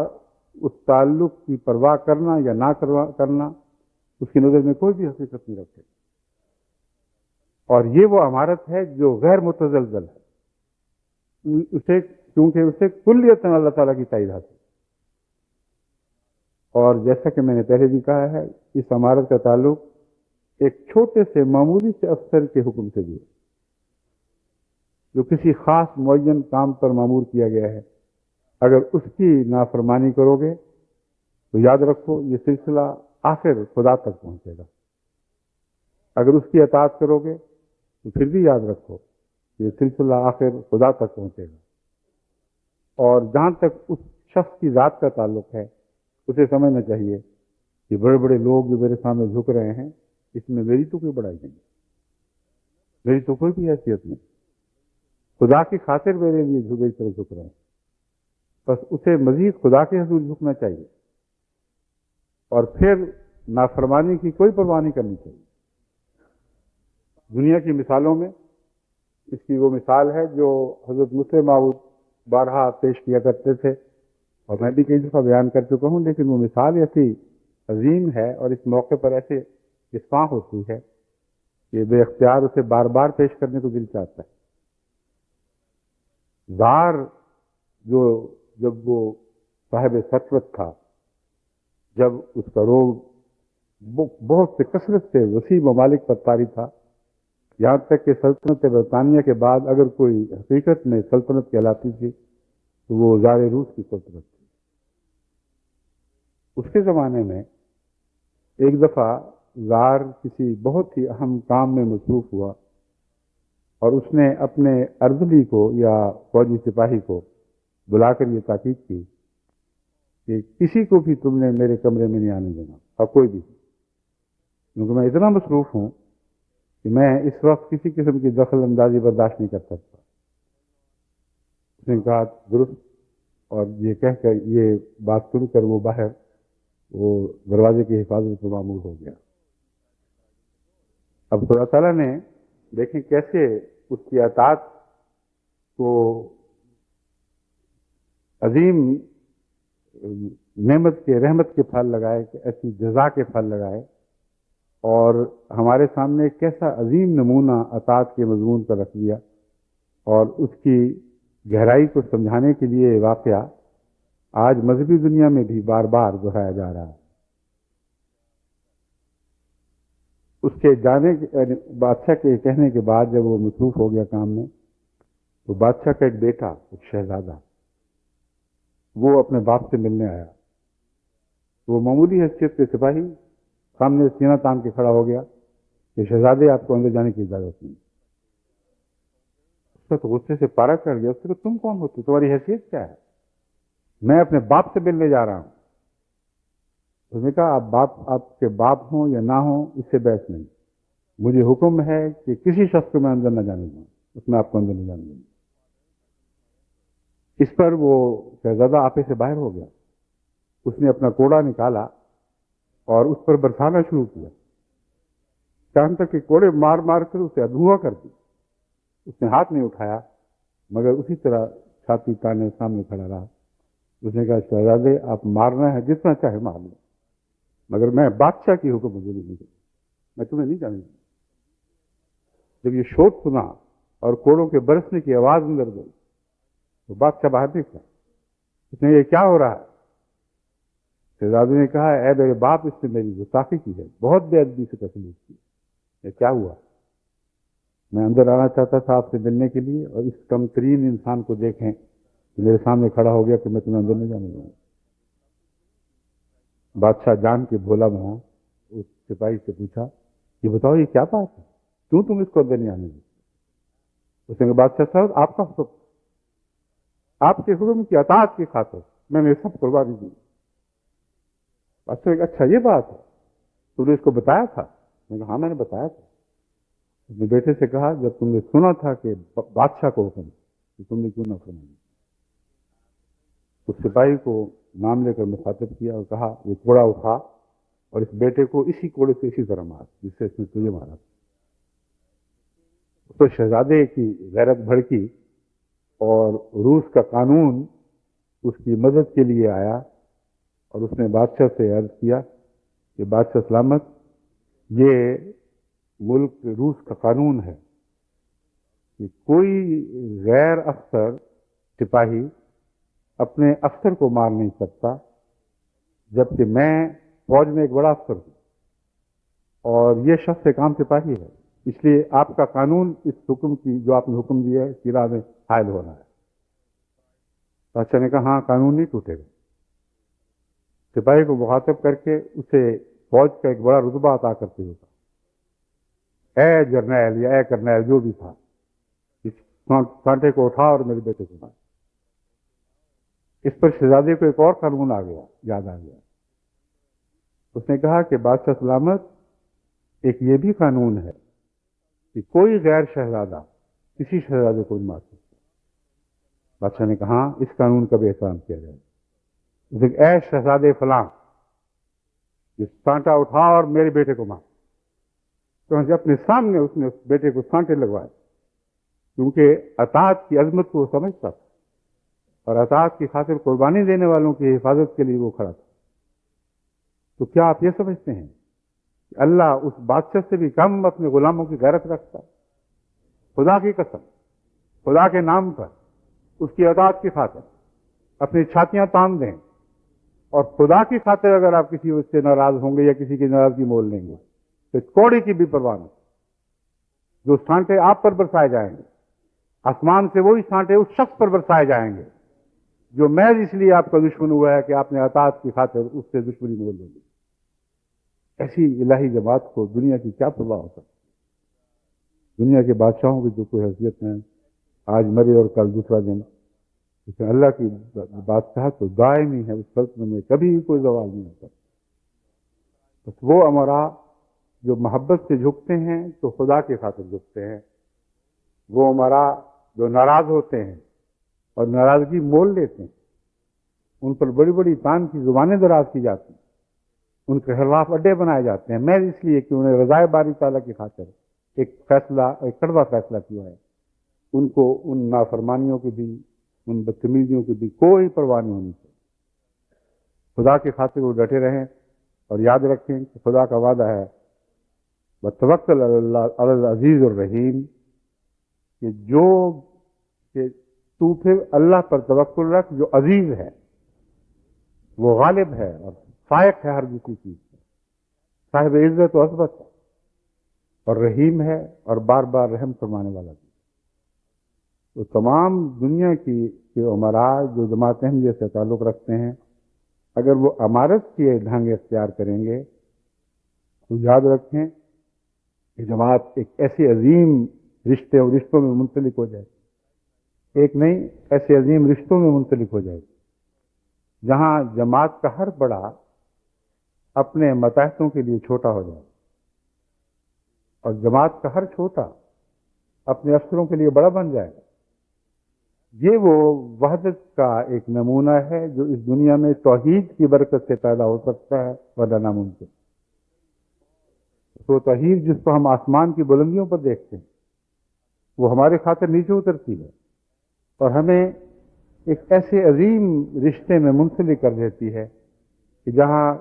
اس تعلق کی پرواہ کرنا یا نہ کرنا اس کی نظر میں کوئی بھی حقیقت نہیں رکھے. اور یہ وہ عمارت ہے جو غیر متزلزل ہے، اسے کیونکہ اسے کلیتاً اللہ تعالیٰ کی تائید حاصل۔ اور جیسا کہ میں نے پہلے بھی کہا ہے، اس عمارت کا تعلق ایک چھوٹے سے معمولی سے افسر کے حکم سے بھی ہے، جو کسی خاص معین کام پر مامور کیا گیا ہے۔ اگر اس کی نافرمانی کرو گے تو یاد رکھو یہ سلسلہ آخر خدا تک پہنچے گا، اگر اس کی اطاعت کرو گے تو پھر بھی یاد رکھو یہ سلسلہ آخر خدا تک پہنچے گا۔ اور جہاں تک اس شخص کی ذات کا تعلق ہے، اسے سمجھنا چاہیے کہ بڑے بڑے لوگ جو میرے سامنے جھک رہے ہیں، اس میں میری تو کوئی بڑائی نہیں، میری تو کوئی بھی حیثیت نہیں، خدا کی خاطر میرے لیے میری طرف جھک رہے ہیں، بس اسے مزید خدا کے حضور جھکنا چاہیے، اور پھر نافرمانی کی کوئی پرواہ نہیں کرنی چاہیے۔ دنیا کی مثالوں میں اس کی وہ مثال ہے جو حضرت مسلم موعود بارہا پیش کیا کرتے تھے، اور میں بھی کئی دفعہ بیان کر چکا ہوں، لیکن وہ مثال ایسی عظیم ہے اور اس موقع پر ایسے اتفاق ہوتی ہے کہ بے اختیار اسے بار بار پیش کرنے کو دل چاہتا ہے۔ زار جو جب وہ صاحب ثروت تھا، جب اس کا روگ بہت سے کثرت سے وسیع ممالک پر طاری تھا، یہاں تک کہ سلطنت برطانیہ کے بعد اگر کوئی حقیقت میں سلطنت کہلاتی تھی تو وہ زار روس کی سلطنت تھی۔ اس کے زمانے میں ایک دفعہ زار کسی بہت ہی اہم کام میں مصروف ہوا، اور اس نے اپنے ارذلی کو یا فوجی سپاہی کو بلا کر یہ تاکید کی کہ کسی کو بھی تم نے میرے کمرے میں نہیں آنے دینا، اور کوئی بھی، کیونکہ میں اتنا مصروف ہوں کہ میں اس وقت کسی قسم کی دخل اندازی برداشت نہیں کر سکتا۔ اس نے کہا درست، اور یہ کہہ کر یہ بات سن کر وہ باہر وہ دروازے کی حفاظت پر معمور ہو گیا۔ اب خدا تعالیٰ نے دیکھیں کیسے اس کی اطاعت کو عظیم نعمت کے رحمت کے پھل لگائے، کہ ایسی جزا کے پھل لگائے، اور ہمارے سامنے کیسا عظیم نمونہ اطاعت کے مضمون پر رکھ دیا، اور اس کی گہرائی کو سمجھانے کے لیے یہ واقعہ آج مذہبی دنیا میں بھی بار بار دہرایا جا رہا ہے۔ اس کے جانے یعنی بادشاہ کے کہنے کے بعد جب وہ مصروف ہو گیا کام میں، تو بادشاہ کا ایک بیٹا، ایک شہزادہ، وہ اپنے باپ سے ملنے آیا۔ وہ معمولی حیثیت کے سپاہی سامنے سینہ تان کے کھڑا ہو گیا کہ شہزادے آپ کو اندر جانے کی اجازت نہیں۔ اس کا تو غصے سے پارا چڑھ گیا، اس سے کہ تم کون ہوتے، تمہاری حیثیت کیا ہے؟ میں اپنے باپ سے ملنے جا رہا ہوں۔ اس نے کہا آپ کے باپ ہوں یا نہ ہوں، اس سے بحث نہیں، مجھے حکم ہے کہ کسی شخص کو میں اندر نہ جانے دوں، اس میں آپ کو اندر نہیں جانے دوں۔ اس پر وہ شہزادہ آپے سے باہر ہو گیا، اس نے اپنا کوڑا نکالا اور اس پر برسانا شروع کیا، یہاں تک کہ کوڑے مار مار کر اسے ادھورا کر دی۔ اس نے ہاتھ نہیں اٹھایا، مگر اسی طرح چھاتی تانے سامنے کھڑا رہا۔ اس نے کہا شہزادے آپ مارنا ہے جتنا چاہے مار لو، مگر میں بادشاہ کی حکم مجھے نہیں دوں، میں تمہیں نہیں جانے دوں۔ جب یہ شور سنا اور کوڑوں کے برسنے کی آواز اندر گئی تو بادشاہ باہر نکلا۔ اس نے یہ کیا ہو رہا ہے؟ شہزادے نے کہا اے میرے باپ، اس نے میری گستاخی کی ہے، بہت بے ادبی سے سلوک کی۔ یہ کیا ہوا؟ میں اندر آنا چاہتا تھا آپ سے ملنے کے لیے، اور اس کم ترین انسان کو دیکھیں کہ میرے سامنے کھڑا ہو گیا کہ میں تمہیں اندر نہیں جانے دوں۔ بادشاہ جان کے بھولا بنا اس سپاہی سے پوچھا یہ بتاؤ یہ کیا بات ہے، کیوں تم اس کو اندر نہیں آنے دیتے؟ اس نے کہا بادشاہ صاحب آپ کا حکم، آپ کے حکم کی اطاعت کی خاطر میں نے سب قربانی دی۔ بادشاہ نے کہا اچھا یہ بات ہے، تم نے اس کو بتایا تھا؟ میں نے کہا ہاں میں نے بتایا تھا۔ اس نے بیٹے سے کہا جب تم نے سنا تھا کہ بادشاہ کو حکم تو تم نے کیوں نہ سنا؟ اس سپاہی کو نام لے کر مخاطب کیا اور کہا یہ کوڑا اٹھا اور اس بیٹے کو اسی کوڑے سے اسی طرح مار جس سے اس نے تجھے مارا۔ تو شہزادے کی غیرت بھڑکی اور روس کا قانون اس کی مدد کے لیے آیا، اور اس نے بادشاہ سے عرض کیا کہ بادشاہ سلامت، یہ ملک روس کا قانون ہے کہ کوئی غیر افسر سپاہی اپنے افسر کو مار نہیں سکتا، جبکہ میں فوج میں ایک بڑا افسر ہوں اور یہ شخص ایک عام سپاہی ہے، اس لیے آپ کا قانون اس حکم کی جو آپ نے حکم دیا ہے اس کی راہ میں حائل ہونا ہے۔ بادشاہ نے کہا ہاں قانون نہیں ٹوٹے گا۔ سپاہی کو مخاطب کر کے اسے فوج کا ایک بڑا رتبہ عطا کرتے ہوئے کہا، اے جرنیل یا اے کرنیل جو بھی تھا، اس کانٹے کو اٹھا اور میرے بیٹے کو مار۔ اس پر شہزادے کو ایک اور قانون آ گیا، یاد آ گیا۔ اس نے کہا کہ بادشاہ سلامت، ایک یہ بھی قانون ہے کہ کوئی غیر شہزادہ کسی شہزادے کو نہیں مار سکتا۔ بادشاہ نے کہا اس قانون کا بھی احترام کیا جائے۔ اس نے کہا، اے شہزادے فلاں، یہ سانٹا اٹھا اور میرے بیٹے کو مار۔ تو اپنے سامنے اس نے اس بیٹے کو سانٹے لگوائے، کیونکہ اطاعت کی عظمت کو وہ سمجھتا تھا اور اطاعت کی خاطر قربانی دینے والوں کی حفاظت کے لیے وہ کھڑا تھا۔ تو کیا آپ یہ سمجھتے ہیں کہ اللہ اس بادشاہ سے بھی کم اپنے غلاموں کی غیرت رکھتا ہے؟ خدا کی قسم، خدا کے نام پر اس کی اطاعت کی خاطر اپنی چھاتیاں تان دیں، اور خدا کی خاطر اگر آپ کسی سے ناراض ہوں گے یا کسی کی ناراضگی مول لیں گے تو کوڑی کی بھی پرواہ نہیں۔ جو سانٹے آپ پر برسائے جائیں گے، آسمان سے وہی سانٹے اس شخص پر برسائے جائیں گے جو محض اس لیے آپ کا دشمن ہوا ہے کہ آپ نے اطاعت کی خاطر اس سے دشمنی مول لے لی۔ ایسی الہی جماعت کو دنیا کی کیا پرواہ ہو سکتی؟ دنیا کے بادشاہوں کی جو کوئی حیثیت ہے، آج مرے اور کل دوسرا دن، لیکن اللہ کی بادشاہت تو دائمی ہے، اس سلطنت میں کبھی بھی کوئی زوال نہیں ہوتا۔ بس وہ امراء جو محبت سے جھکتے ہیں تو خدا کی خاطر جھکتے ہیں، وہ امراء جو ناراض ہوتے ہیں اور ناراضگی مول لیتے ہیں، ان پر بڑی بڑی تان کی زبانیں دراز کی جاتی ہیں، ان کے خلاف اڈے بنائے جاتے ہیں، میں اس لیے کہ انہیں رضائے باری تعالیٰ کی خاطر ایک فیصلہ، ایک کڑوا فیصلہ کیا ہے، ان کو ان نافرمانیوں کی بھی، ان بدتمیزیوں کی بھی کوئی پرواہ نہیں ہونی چاہیے۔ خدا کی خاطر وہ ڈٹے رہیں اور یاد رکھیں کہ خدا کا وعدہ ہے وَتَوَكَّلْ عَلَى الْعَزِيزِ الرَّحِيمِ، کہ تو پھر اللہ پر توکل رکھ جو عزیز ہے، وہ غالب ہے اور فائق ہے ہر کسی چیز سے، صاحب عزت و عظمت ہے اور رحیم ہے اور بار بار رحم فرمانے والا بھی۔ تو تمام دنیا کی امراء جو جماعت احمدیہ سے تعلق رکھتے ہیں، اگر وہ امارت کے ڈھنگ اختیار کریں گے تو یاد رکھیں کہ جماعت ایک ایسے عظیم رشتے اور رشتوں میں منسلک ہو جائے، ایک نہیں ایسے عظیم رشتوں میں منسلک ہو جائے جہاں جماعت کا ہر بڑا اپنے متاحتوں کے لیے چھوٹا ہو جائے اور جماعت کا ہر چھوٹا اپنے افسروں کے لیے بڑا بن جائے۔ یہ وہ وحدت کا ایک نمونہ ہے جو اس دنیا میں توحید کی برکت سے پیدا ہو سکتا ہے، ورنہ ناممکن۔ تو توحید جس کو ہم آسمان کی بلندیوں پر دیکھتے ہیں، وہ ہمارے خاطر نیچے اترتی ہے اور ہمیں ایک ایسے عظیم رشتے میں منسلک کر دیتی ہے کہ جہاں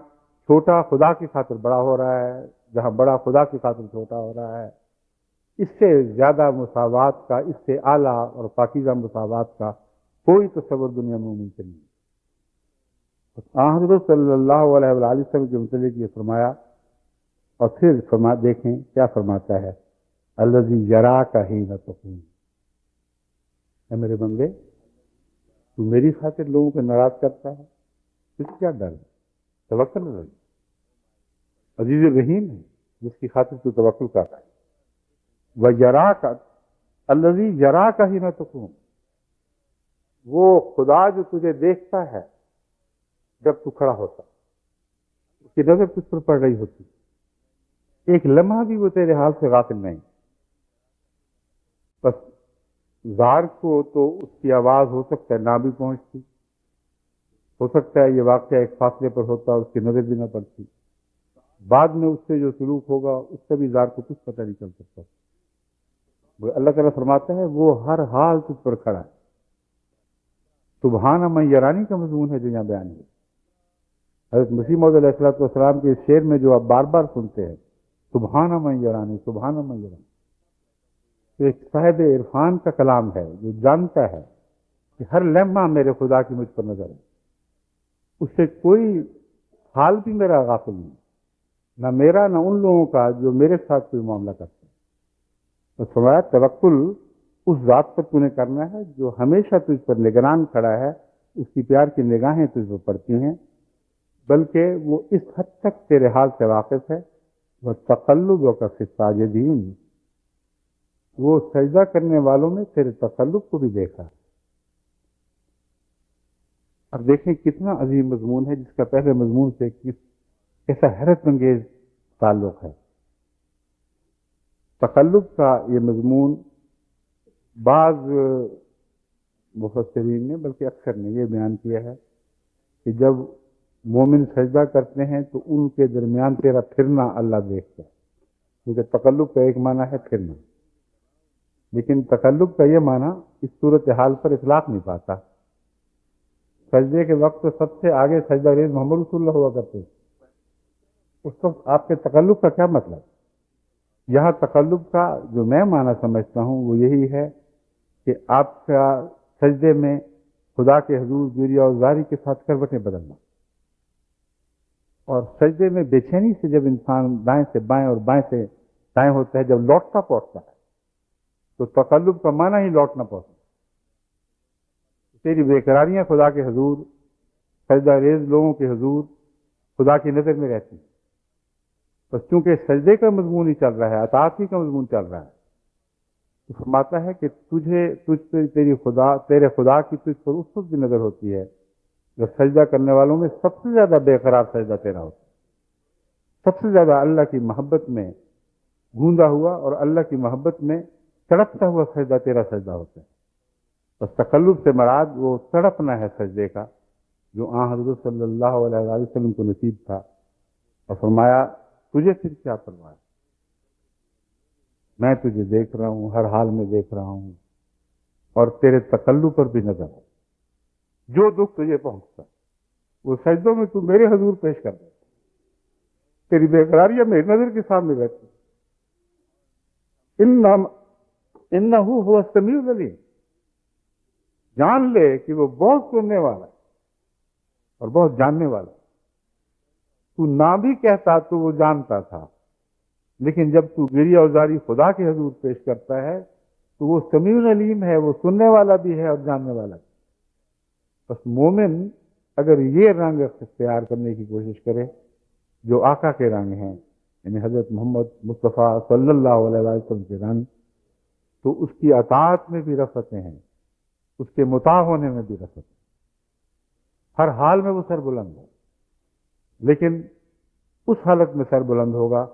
چھوٹا خدا کی خاطر بڑا ہو رہا ہے، جہاں بڑا خدا کی خاطر چھوٹا ہو رہا ہے۔ اس سے زیادہ مساوات کا، اس سے اعلیٰ اور پاکیزہ مساوات کا کوئی تصور دنیا میں ممکن نہیں۔ حضرت صلی اللہ علیہ وآلہ وسلم کے متعلق یہ فرمایا، اور پھر دیکھیں کیا فرماتا ہے، الذی یراک حین تقوم۔ اے میرے بندے، تو میری خاطر لوگوں کو ناراض کرتا ہے، اس سے کیا ڈر ہے؟ توکل ہے، عزیز الرحیم ہے جس کی خاطر تو توکل کرتا ہے۔ وَيَرَاكَ الَّذِي يَرَاكَ حِينَ تَقُومُ، وہ خدا جو تجھے دیکھتا ہے جب تو کھڑا ہوتا، اس کی نظر تجھ پر پڑ رہی ہوتی، ایک لمحہ بھی وہ تیرے حال سے غافل نہیں۔ بس زار کو تو اس کی آواز ہو سکتا ہے نہ بھی پہنچتی، ہو سکتا ہے یہ واقعہ ایک فاصلے پر ہوتا، اس کی نظر بھی نہ پڑتی، بعد میں اس سے جو سلوک ہوگا اس سے بھی زار کو کچھ پتہ نہیں چل سکتا۔ اللہ تعالیٰ فرماتا ہے وہ ہر حال تجھ پر کھڑا ہے۔ سبحان من یرانی کا مضمون ہے جو یہاں بیان ہے۔ حضرت مسیح موعود علیہ السلام کے اس شعر میں جو آپ بار بار سنتے ہیں، سبحان من یرانی، سبحان من یرانی. تو ایک صاحب عرفان کا کلام ہے جو جانتا ہے کہ ہر لمحہ میرے خدا کی مجھ پر نظر ہے، اس سے کوئی حال بھی میرا غافل نہیں، نہ میرا نہ ان لوگوں کا جو میرے ساتھ کوئی معاملہ کرتے ہیں. تو فرمایا توکل اس ذات پر تو نے کرنا ہے جو ہمیشہ تجھ پر نگران کھڑا ہے، اس کی پیار کی نگاہیں تجھ پر پڑتی ہیں، بلکہ وہ اس حد تک تیرے حال سے واقف ہے. وہ تقلب و کف الساجدین، وہ سجدہ کرنے والوں میں تیرے تقلب کو بھی دیکھا. اب دیکھیں کتنا عظیم مضمون ہے جس کا پہلے مضمون سے کیسا حیرت انگیز تعلق ہے. تقلب کا یہ مضمون بعض مفسرین نے بلکہ اکثر نے یہ بیان کیا ہے کہ جب مومن سجدہ کرتے ہیں تو ان کے درمیان تیرا پھرنا اللہ دیکھتا ہے، کیونکہ تقلب کا ایک معنی ہے پھرنا، لیکن تقلب کا یہ معنی اس صورتحال پر اطلاق نہیں پاتا. سجدے کے وقت سب سے آگے سجدہ ریز محمد رسول اللہ ہوا کرتے ہیں، اس وقت آپ کے تقلب کا کیا مطلب؟ یہاں تقلب کا جو میں معنی سمجھتا ہوں وہ یہی ہے کہ آپ کا سجدے میں خدا کے حضور گریہ و زاری کے ساتھ کروٹیں بدلنا، اور سجدے میں بے چینی سے جب انسان دائیں سے بائیں اور بائیں سے دائیں ہوتا ہے، جب لوٹتا پوٹتا ہے تو تقلب کا معنی ہی لوٹنا پوٹنا. تیری بے قراریاں خدا کے حضور، سجدہ ریز لوگوں کے حضور خدا کی نظر میں رہتی ہیں. بس چونکہ سجدے کا مضمون ہی چل رہا ہے، اطاعت ہی کا مضمون چل رہا ہے، تو فرماتا ہے کہ تیرے خدا کی تجھ پر اس وقت بھی نظر ہوتی ہے جب سجدہ کرنے والوں میں سب سے زیادہ بے قرار سجدہ تیرا ہوتا ہے، سب سے زیادہ اللہ کی محبت میں گوندا ہوا اور اللہ کی محبت میں تڑپتا ہوا سجدہ تیرا سجدہ ہوتا ہے. بس تقلب سے مراد وہ تڑپنا ہے سجدے کا جو حضرت صلی اللہ علیہ وسلم کو نصیب تھا. اور فرمایا تجھے پھر کیا پرواہ ہے، میں تجھے دیکھ رہا ہوں، ہر حال میں دیکھ رہا ہوں، اور تیرے تقلب پر بھی نظر ہے. جو دکھ تجھے پہنچتا وہ سجدوں میں تو میرے حضور پیش کر دے، تیری بے قراریاں میری نظر کے سامنے رہتی. انہ هو السمیع العلیم، جان لے کہ وہ بہت سننے والا ہے اور بہت جاننے والا ہے. تو نہ بھی کہتا تو وہ جانتا تھا، لیکن جب تو گریہ و زاری خدا کے حضور پیش کرتا ہے تو وہ سمیع علیم ہے، وہ سننے والا بھی ہے اور جاننے والا بھی. بس مومن اگر یہ رنگ اختیار کرنے کی کوشش کرے جو آقا کے رنگ ہیں، یعنی حضرت محمد مصطفیٰ صلی اللہ علیہ وسلم کے رنگ، تو اس کی اطاعت میں بھی رفتیں ہیں، اس کے مطاع ہونے میں بھی رفت ہے. ہر حال میں وہ سر بلند ہے، لیکن اس حالت میں سر بلند ہوگا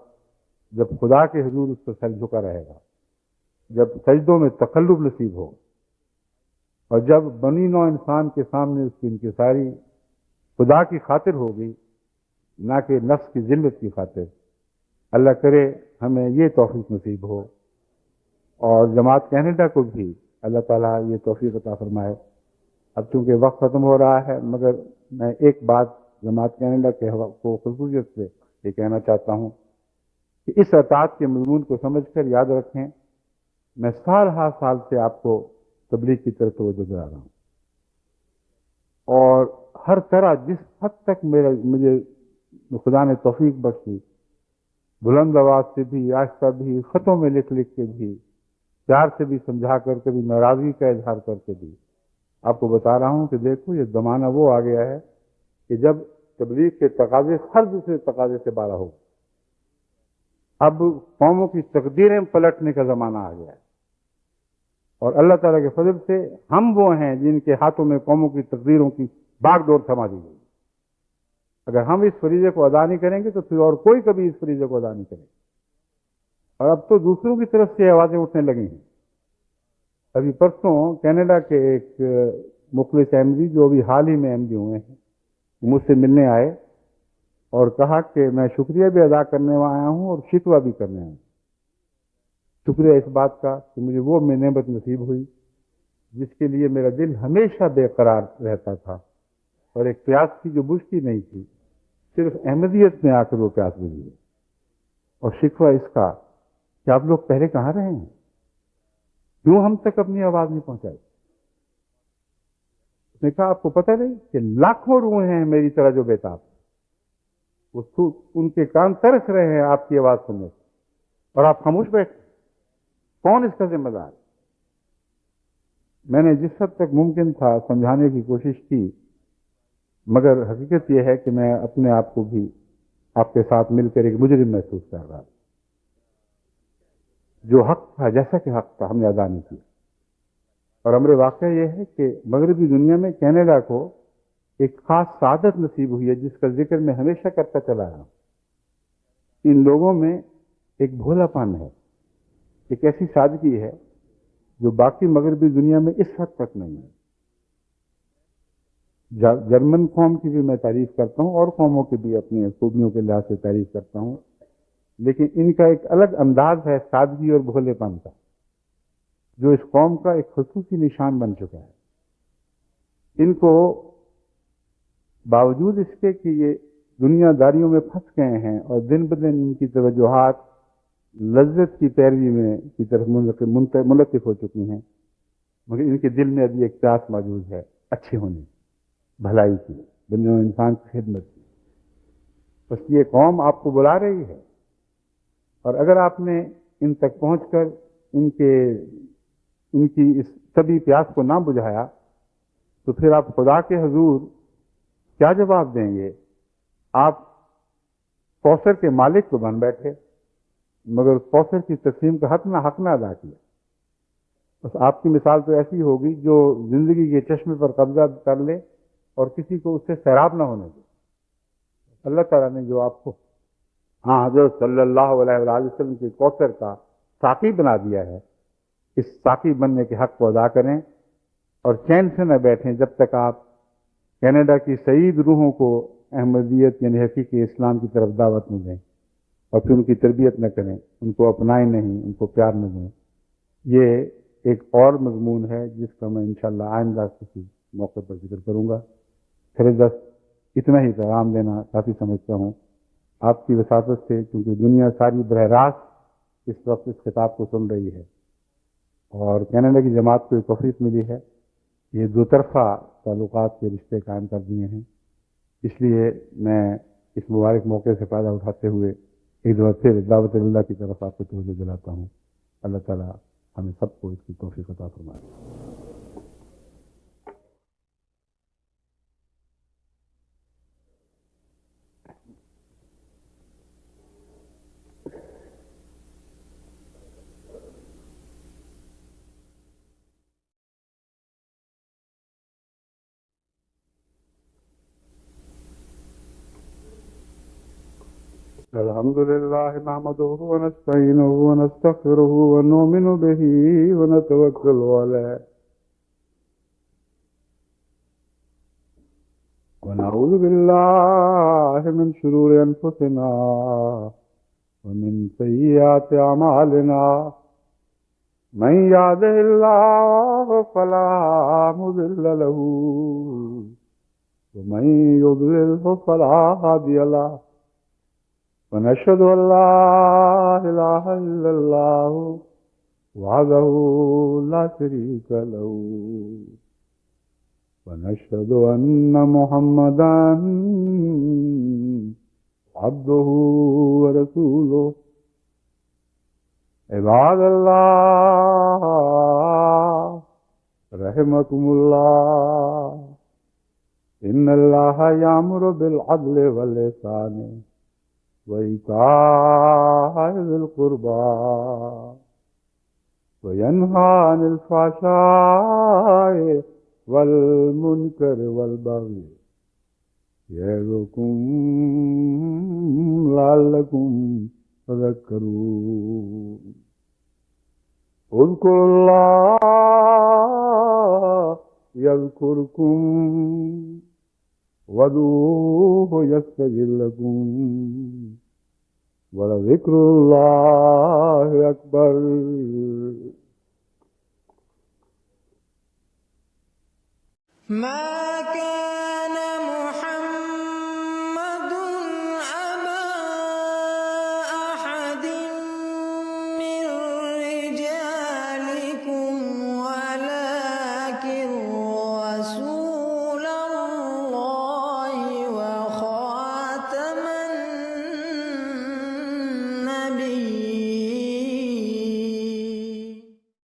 جب خدا کے حضور اس پر سر جھکا رہے گا، جب سجدوں میں تقلب نصیب ہو، اور جب بنی نوع انسان کے سامنے اس کی انکساری خدا کی خاطر ہوگی، نہ کہ نفس کی ذلت کی خاطر. اللہ کرے ہمیں یہ توفیق نصیب ہو، اور جماعت کینیڈا کو بھی اللہ تعالیٰ یہ توفیق عطا فرمائے. اب چونکہ وقت ختم ہو رہا ہے، مگر میں ایک بات جماعت کینیڈا کے کو خصوصیت سے یہ کہنا چاہتا ہوں کہ اس اطاعت کے مضمون کو سمجھ کر یاد رکھیں، میں سال سے آپ کو تبلیغ کی طرف توجہ دلا رہا ہوں، اور ہر طرح جس حد تک مجھے خدا نے توفیق بخشی، بلند آواز سے بھی، آہستہ بھی، خطوں میں لکھ کے بھی، پیار سے بھی سمجھا کر کے بھی، ناراضگی کا اظہار کر کے بھی آپ کو بتا رہا ہوں کہ دیکھو یہ زمانہ وہ آ گیا ہے کہ جب تبلیغ کے تقاضے ہر دوسرے تقاضے سے بالا ہو. اب قوموں کی تقدیریں پلٹنے کا زمانہ آ گیا ہے، اور اللہ تعالیٰ کے فضل سے ہم وہ ہیں جن کے ہاتھوں میں قوموں کی تقدیروں کی باغ ڈور تھما دی گئی. اگر ہم اس فریضے کو ادا نہیں کریں گے تو پھر اور کوئی کبھی اس فریضے کو ادا نہیں کرے گا. اور اب تو دوسروں کی طرف سے آوازیں اٹھنے لگی ہیں. ابھی پرسوں کینیڈا کے ایک مخلص احمدی جو ابھی حال ہی میں احمدی ہوئے ہیں مجھ سے ملنے آئے اور کہا کہ میں شکریہ بھی ادا کرنے آیا ہوں اور شکوہ بھی کرنے آیا ہوں. شکریہ اس بات کا کہ مجھے وہ نعمت نصیب ہوئی جس کے لیے میرا دل ہمیشہ بے قرار رہتا تھا، اور ایک پیاس کی جو بجھتی نہیں تھی، صرف احمدیت میں آ کر وہ پیاس بجھی ہے. اور شکوہ اس کا کہ آپ لوگ پہلے کہاں رہے ہیں، کیوں ہم تک اپنی آواز نہیں پہنچائی؟ اس نے کہا آپ کو پتہ نہیں کہ لاکھوں روح ہیں میری طرح جو بیتاب، ان کے کان ترس رہے ہیں آپ کی آواز سننے سے، اور آپ خاموش بیٹھے، کون اس کا ذمہ دار؟ میں نے جس حد تک ممکن تھا سمجھانے کی کوشش کی، مگر حقیقت یہ ہے کہ میں اپنے آپ کو بھی آپ کے ساتھ مل کر ایک مجرم محسوس کر رہا تھا۔ جو حق تھا، جیسا کہ حق تھا، ہم نے ادا نہیں کیا۔ اور امر واقعہ یہ ہے کہ مغربی دنیا میں کینیڈا کو ایک خاص سعادت نصیب ہوئی ہے جس کا ذکر میں ہمیشہ کرتا چلا رہا ہوں۔ ان لوگوں میں ایک بھولا پن ہے، ایک ایسی سادگی ہے جو باقی مغربی دنیا میں اس حد تک نہیں ہے۔ جرمن قوم کی بھی میں تعریف کرتا ہوں، اور قوموں کی بھی اپنی خوبیوں کے لحاظ سے تعریف کرتا ہوں، لیکن ان کا ایک الگ انداز ہے سادگی اور بھولے پن کا، جو اس قوم کا ایک خصوصی نشان بن چکا ہے۔ ان کو باوجود اس کے کہ یہ دنیا داریوں میں پھنس گئے ہیں اور دن بدن ان کی توجہات لذت کی پیروی میں کی طرف منتقل ہو چکی ہیں، مگر ان کے دل میں ابھی ایک پیاس موجود ہے اچھے ہونے کی، بھلائی کی، دنیا و انسان کی خدمت کی۔ بس یہ قوم آپ کو بلا رہی ہے، اور اگر آپ نے ان تک پہنچ کر ان کی اس طبی پیاس کو نہ بجھایا تو پھر آپ خدا کے حضور کیا جواب دیں گے؟ آپ کوثر کے مالک تو بن بیٹھے، مگر کوثر کی تقسیم کا حق نہ ادا کیا۔ بس آپ کی مثال تو ایسی ہوگی جو زندگی کے چشمے پر قبضہ کر لے اور کسی کو اس سے سیراب نہ ہونے دے۔ اللہ تعالیٰ نے جو آپ کو حضرت صلی اللہ علیہ وآلہ وسلم کے کوثر کا ساقی بنا دیا ہے، اس ساقی بننے کے حق کو ادا کریں اور چین سے نہ بیٹھیں جب تک آپ کینیڈا کی سعید روحوں کو احمدیت یعنی حقیقی اسلام کی طرف دعوت نہ دیں، اور پھر ان کی تربیت نہ کریں، ان کو اپنائیں نہیں، ان کو پیار نہ دیں۔ یہ ایک اور مضمون ہے جس کا میں انشاءاللہ آئندہ کسی موقع پر ذکر کروں گا۔ پھر بس اتنا ہی پیغام دینا کافی سمجھتا ہوں۔ آپ کی وساطت سے، کیونکہ دنیا ساری براہ راست اس وقت اس خطاب کو سن رہی ہے، اور کینیڈا کی جماعت کو ایک توفیق ملی ہے، یہ دو طرفہ تعلقات کے رشتے قائم کر دیے ہیں۔ اس لیے میں اس مبارک موقع سے فائدہ اٹھاتے ہوئے ایک دفعہ پھر دعوت اللہ کی طرف آپ کو توجہ دلاتا ہوں۔ اللہ تعالیٰ ہمیں سب کو اس کی توفیق عطا فرمائے۔ الحمد لله نحمده ونستعينه ونستغفره ونؤمن به ونتوكل عليه ونعوذ بالله من شرور أنفسنا ومن سيئات أعمالنا من يهده الله فلا مضل له ومن يضلل فلا هادي له ونشهد أن لا إله إلا الله وحده لا شريك له ونشهد أن محمدا عبده ورسوله عباد الله رحمكم الله إن الله يأمر بالعدل والإحسان وإيتاء ذي القربى وينهى عن الفحشاء والمنكر والبغي يعظكم لعلكم تذكرون اذكروا الله يذكركم وادعوه يستجب لكم ولذكر الله أكبر ما كان